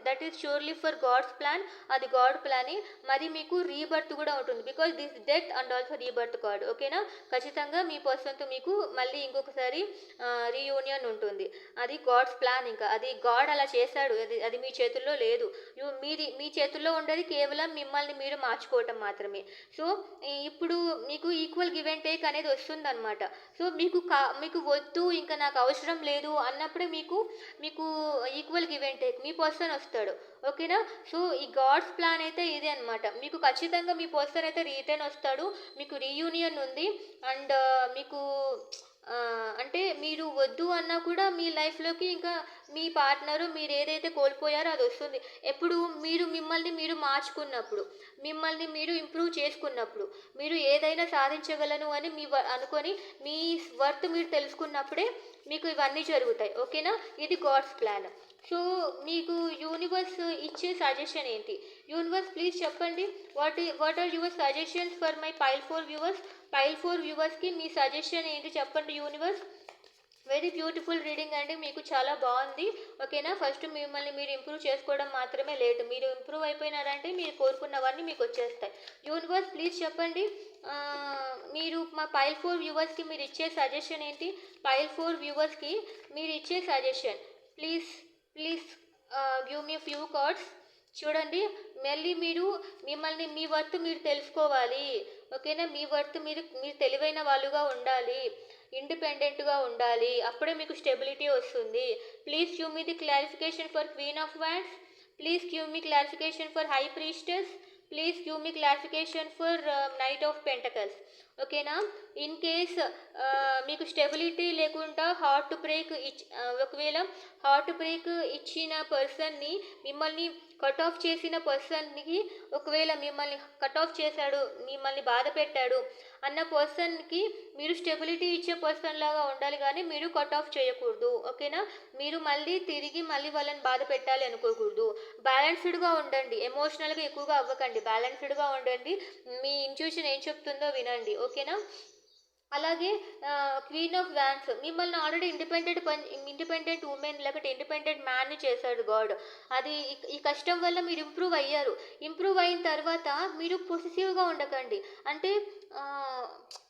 that is surely for god's plan. అది గాడ్ ప్లానే. మరి మీకు రీబర్త్ కూడా ఉంటుంది. Because this death and also rebirth god. ఓకేనా? ఖచ్చితంగా మీ పర్సన్తో మీకు మళ్ళీ ఇంకొకసారి రీయూనియన్ ఉంటుంది. అది గాడ్స్ ప్లాన్. ఇంకా అది గాడ్ అలా చేశాడు. అది మీ చేతుల్లో లేదు. మీ చేతుల్లో ఉండేది కేవలం మిమ్మల్ని మీరు మార్చుకోవటం మాత్రమే. సో ఇప్పుడు మీకు ఈక్వల్ గివ్ అండ్ టేక్ అనేది వస్తుందన్నమాట. సో మీకు వద్దు, ఇంకా నాకు అవసరం లేదు అన్నప్పుడే మీకు equal give and take me person వస్తాడు. ఓకేనా? సో ఈ గాడ్స్ ప్లాన్ అయితే ఇదే అనమాట. మీకు ఖచ్చితంగా మీ పర్సన్ అయితే రిటర్న్ వస్తాడు. మీకు రీయూనియన్ ఉంది. అండ్ మీకు అంటే మీరు వద్దు అన్నా కూడా మీ లైఫ్లోకి ఇంకా మీ పార్ట్నరు మీరు ఏదైతే కోల్పోయారో అది వస్తుంది. ఎప్పుడు మిమ్మల్ని మీరు మార్చుకున్నప్పుడు, మిమ్మల్ని మీరు ఇంప్రూవ్ చేసుకున్నప్పుడు, మీరు ఏదైనా సాధించగలను అని అనుకొని మీ వర్త్ మీరు తెలుసుకున్నప్పుడే మీకు ఇవన్నీ జరుగుతాయి. ఓకేనా? ఇది గాడ్స్ ప్లాన్. సో మీకు యూనివర్స్ ఇచ్చే సజెషన్ ఏంటి? యూనివర్స్ ప్లీజ్ చెప్పండి. What are your suggestions for my pile 4 viewers? Pile 4 వ్యూవర్స్కి మీ సజెషన్ ఏంటి చెప్పండి యూనివర్స్. వెరీ బ్యూటిఫుల్ రీడింగ్ అండి. మీకు చాలా బాగుంది. ఓకేనా? ఫస్ట్ మిమ్మల్ని మీరు ఇంప్రూవ్ చేసుకోవడం మాత్రమే లేట్. మీరు ఇంప్రూవ్ అయిపోయినారంటే మీరు కోరుకున్నవన్నీ మీకు వచ్చేస్తాయి. యూనివర్స్ ప్లీజ్ చెప్పండి. మీరు మా పైల్ 4 వ్యూవర్స్కి మీరు ఇచ్చే సజెషన్ ఏంటి? పైల్ 4 వ్యూవర్స్కి మీరు ఇచ్చే suggestion please give me few cards. చూడండి, మళ్ళీ మిమ్మల్ని మీ వర్త్ మీరు తెలుసుకోవాలి. ఓకేనా? మీ వర్త్ మీరు తెలివైన వాళ్ళుగా ఉండాలి, ఇండిపెండెంట్గా ఉండాలి. అప్పుడే మీకు స్టెబిలిటీ వస్తుంది. Please give me the clarification for queen of wands. Please give me clarification for high priestess. Please give me clarification for knight of pentacles. ఓకేనా? ఇన్ కేస్ మీకు స్టెబిలిటీ లేకుండా ఒకవేళ హార్ట్ బ్రేక్ ఇచ్చిన పర్సన్ని, మిమ్మల్ని కట్ ఆఫ్ చేసిన పర్సన్కి, ఒకవేళ మిమ్మల్ని కట్ ఆఫ్ చేశాడు, మిమ్మల్ని బాధ పెట్టాడు అన్న పర్సన్కి మీరు స్టెబిలిటీ ఇచ్చే పర్సన్ లాగా ఉండాలి, కానీ మీరు కట్ ఆఫ్ చేయకూడదు. ఓకేనా? మీరు తిరిగి వాళ్ళని బాధ పెట్టాలి అనుకోకూడదు. బ్యాలెన్స్డ్గా ఉండండి. ఎమోషనల్గా ఎక్కువగా అవ్వకండి. బ్యాలెన్స్డ్గా ఉండండి. మీ ఇంట్యూషన్ ఏం చెప్తుందో వినండి. ఓకేనా? అలాగే క్వీన్ ఆఫ్ వ్యాండ్స్ మిమ్మల్ని ఆల్రెడీ ఇండిపెండెంట్ ఉమెన్ లేకపోతే ఇండిపెండెంట్ మ్యాన్ని చేశాడు గాడ్. అది ఈ కష్టం వల్ల మీరు ఇంప్రూవ్ అయ్యారు. ఇంప్రూవ్ అయిన తర్వాత మీరు పొసెసివ్గా ఉండకండి. అంటే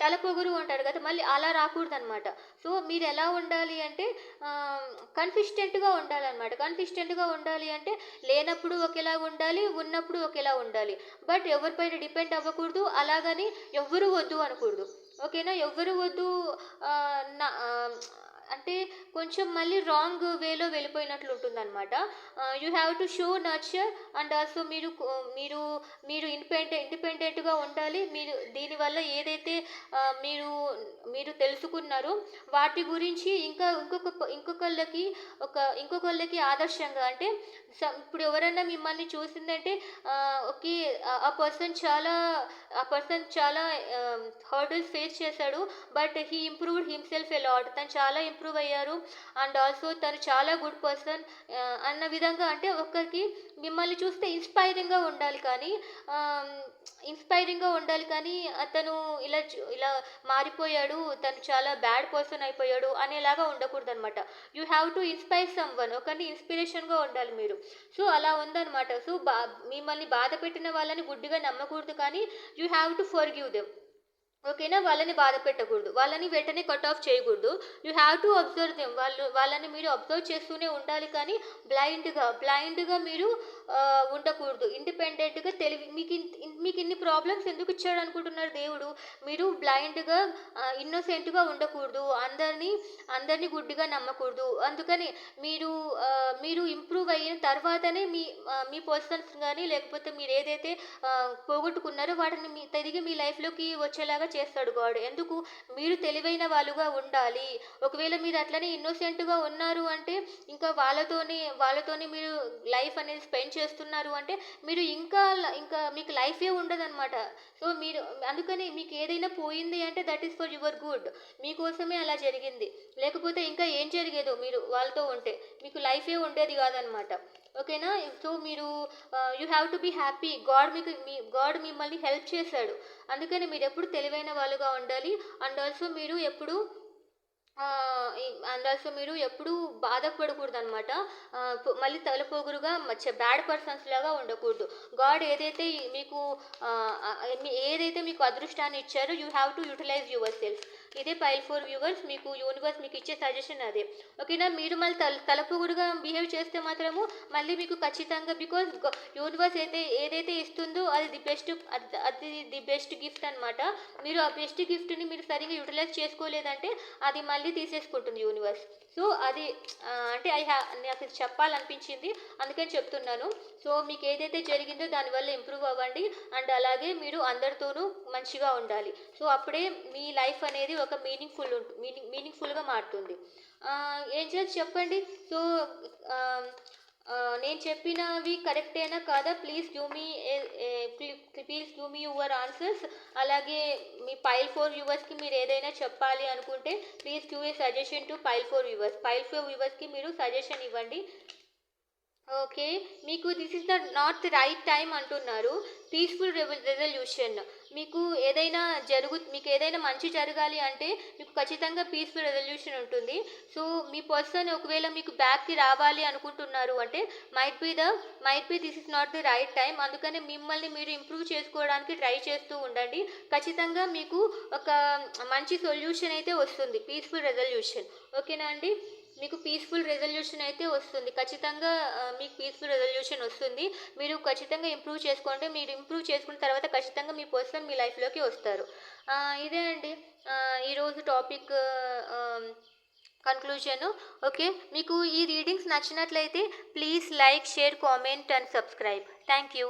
తలపొగరు అంటారు కదా, మళ్ళీ అలా రాకూడదు అనమాట. సో మీరు ఎలా ఉండాలి అంటే కన్సిస్టెంట్గా ఉండాలన్నమాట. కన్సిస్టెంట్గా ఉండాలి అంటే లేనప్పుడు ఒకేలా ఉండాలి, ఉన్నప్పుడు ఒకేలా ఉండాలి. బట్ ఎవరిపైన డిపెండ్ అవ్వకూడదు. అలాగని ఎవ్వరు వద్దు అనకూడదు. ఓకేనా? ఎవ్వరు వద్దు అంటే కొంచెం మళ్ళీ రాంగ్ వేలో వెళ్ళిపోయినట్లు ఉంటుంది అనమాట. You have to show nurture and also మీరు ఇండిపెండెంట్గా ఉండాలి. దీనివల్ల ఏదైతే మీరు తెలుసుకున్నారో వాటి గురించి ఇంకొకళ్ళకి ఆదర్శంగా, అంటే ఇప్పుడు ఎవరైనా మిమ్మల్ని చూసిందంటే ఓకే ఆ పర్సన్ చాలా హర్డల్స్ ఫేస్ చేశాడు, but he improved himself a lot. తను చాలా ఇంప్రూవ్ అయ్యారు అండ్ ఆల్సో తను చాలా గుడ్ పర్సన్ అన్న విధంగా, అంటే ఒకరికి మిమ్మల్ని చూస్తే ఇన్స్పైరింగ్గా ఉండాలి కానీ అతను ఇలా మారిపోయాడు, తను చాలా బ్యాడ్ పర్సన్ అయిపోయాడు అనేలాగా ఉండకూడదు అనమాట. You have to inspire some one, ఒకరిని ఇన్స్పిరేషన్గా ఉండాలి మీరు. సో అలా ఉందన్నమాట. సో మిమ్మల్ని బాధ పెట్టిన వాళ్ళని గుడ్డిగా నమ్మకూడదు, కానీ you have to forgive them. ఓకేనా? వాళ్ళని బాధ పెట్టకూడదు, వాళ్ళని వెంటనే కట్ ఆఫ్ చేయకూడదు. You have to observe them, వాళ్ళని మీరు అబ్జర్వ్ చేస్తూనే ఉండాలి, కానీ బ్లైండ్గా మీరు ఉండకూడదు. ఇండిపెండెంట్గా మీకు ఇన్ని ప్రాబ్లమ్స్ ఎందుకు ఇచ్చాడు అనుకుంటున్నారు దేవుడు? మీరు బ్లైండ్గా ఇన్నోసెంట్గా ఉండకూడదు, అందరినీ గుడ్డిగా నమ్మకూడదు. అందుకని మీరు ఇంప్రూవ్ అయిన తర్వాతనే మీ పర్సన్స్ కానీ లేకపోతే మీరు ఏదైతే పోగొట్టుకున్నారో వాటిని తిరిగి మీ లైఫ్లోకి వచ్చేలాగా చేస్తాడు గాడ్. ఎందుకు? మీరు తెలివైన వాళ్ళుగా ఉండాలి. ఒకవేళ మీరు అట్లనే ఇన్నోసెంట్గా ఉన్నారు అంటే, ఇంకా వాళ్ళతోని మీరు లైఫ్ అనేది స్పెండ్ చేస్తున్నారు అంటే మీరు ఇంకా మీకు లైఫే ఉండదన్నమాట. సో అందుకని మీకు ఏదైనా పోయింది అంటే that is for your good, మీకోసమే అలా జరిగింది. లేకపోతే ఇంకా ఏం జరిగేదో మీరు వాళ్ళతో ఉంటే మీకు లైఫే ఉండేది కాదనమాట. ఓకేనా? సో మీరు you have to be happy. God మిమ్మల్ని హెల్ప్ చేశాడు, అందుకని మీరు ఎప్పుడు తెలివైన వాళ్ళుగా ఉండాలి. అండ్ ఆల్సో మీరు ఎప్పుడూ బాధపడకూడదు అనమాట. మళ్ళీ తలపోగురుగా బ్యాడ్ పర్సన్స్ లాగా ఉండకూడదు. గాడ్ ఏదైతే మీకు అదృష్టాన్ని ఇచ్చారో you have to utilise your self. ఇదే పైల్ 4 వ్యూవర్స్, యూనివర్స్ మీకు ఇచ్చే సజెషన్ అదే. ఓకేనా? మీరు మళ్ళీ తలపోగురుగా బిహేవ్ చేస్తే మాత్రము మళ్ళీ మీకు ఖచ్చితంగా, బికాజ్ యూనివర్స్ ఏదైతే ఇస్తుందో అది ది బెస్ట్ గిఫ్ట్ అనమాట. మీరు ఆ బెస్ట్ గిఫ్ట్ని మీరు సరిగ్గా యూటిలైజ్ చేసుకోలేదంటే అది మళ్ళీ తీసేసుకుంటుంది యూనివర్స్. సో అది అంటే నాకు ఇది చెప్పాలనిపించింది, అందుకని చెప్తున్నాను. సో మీకు ఏదైతే జరిగిందో దానివల్ల ఇంప్రూవ్ అవ్వండి, అండ్ అలాగే మీరు అందరితోనూ మంచిగా ఉండాలి. సో అప్పుడే మీ లైఫ్ అనేది ఒక మీనింగ్ఫుల్గా మారుతుంది. ఏం చేసి చెప్పండి. సో నేను చెప్పినవి కరెక్టేనా కాదా? Please give me your answers. అలాగే మీ పైల్ 4 వ్యూవర్స్కి మీరు ఏదైనా చెప్పాలి అనుకుంటే please give a suggestion to pile 4 వ్యూవర్స్కి మీరు సజెషన్ ఇవ్వండి. ఓకే, మీకు this is not the right time అంటున్నారు. పీస్ఫుల్ రెజల్యూషన్, మీకు ఏదైనా మంచి జరగాలి అంటే మీకు ఖచ్చితంగా పీస్ఫుల్ రెజల్యూషన్ ఉంటుంది. సో మీ పర్సన్ ఒకవేళ మీకు బ్యాక్కి రావాలి అనుకుంటున్నారు అంటే might be this is not the right time. అందుకని మిమ్మల్ని మీరు ఇంప్రూవ్ చేసుకోవడానికి ట్రై చేస్తూ ఉండండి. ఖచ్చితంగా మీకు ఒక మంచి సొల్యూషన్ అయితే వస్తుంది, పీస్ఫుల్ రెజల్యూషన్. ఓకేనా అండి? మీకు పీస్ఫుల్ రెజల్యూషన్ అయితే వస్తుంది, ఖచ్చితంగా మీకు పీస్ఫుల్ రెజల్యూషన్ వస్తుంది. మీరు ఖచ్చితంగా ఇంప్రూవ్ చేసుకోండి. మీరు ఇంప్రూవ్ చేసుకున్న తర్వాత ఖచ్చితంగా మీ పర్సన్ మీ లైఫ్లోకి వస్తారు. ఇదే అండి ఈరోజు టాపిక్ కన్క్లూజన్. ఓకే, మీకు ఈ రీడింగ్స్ నచ్చినట్లయితే please like, share, comment and subscribe. Thank you.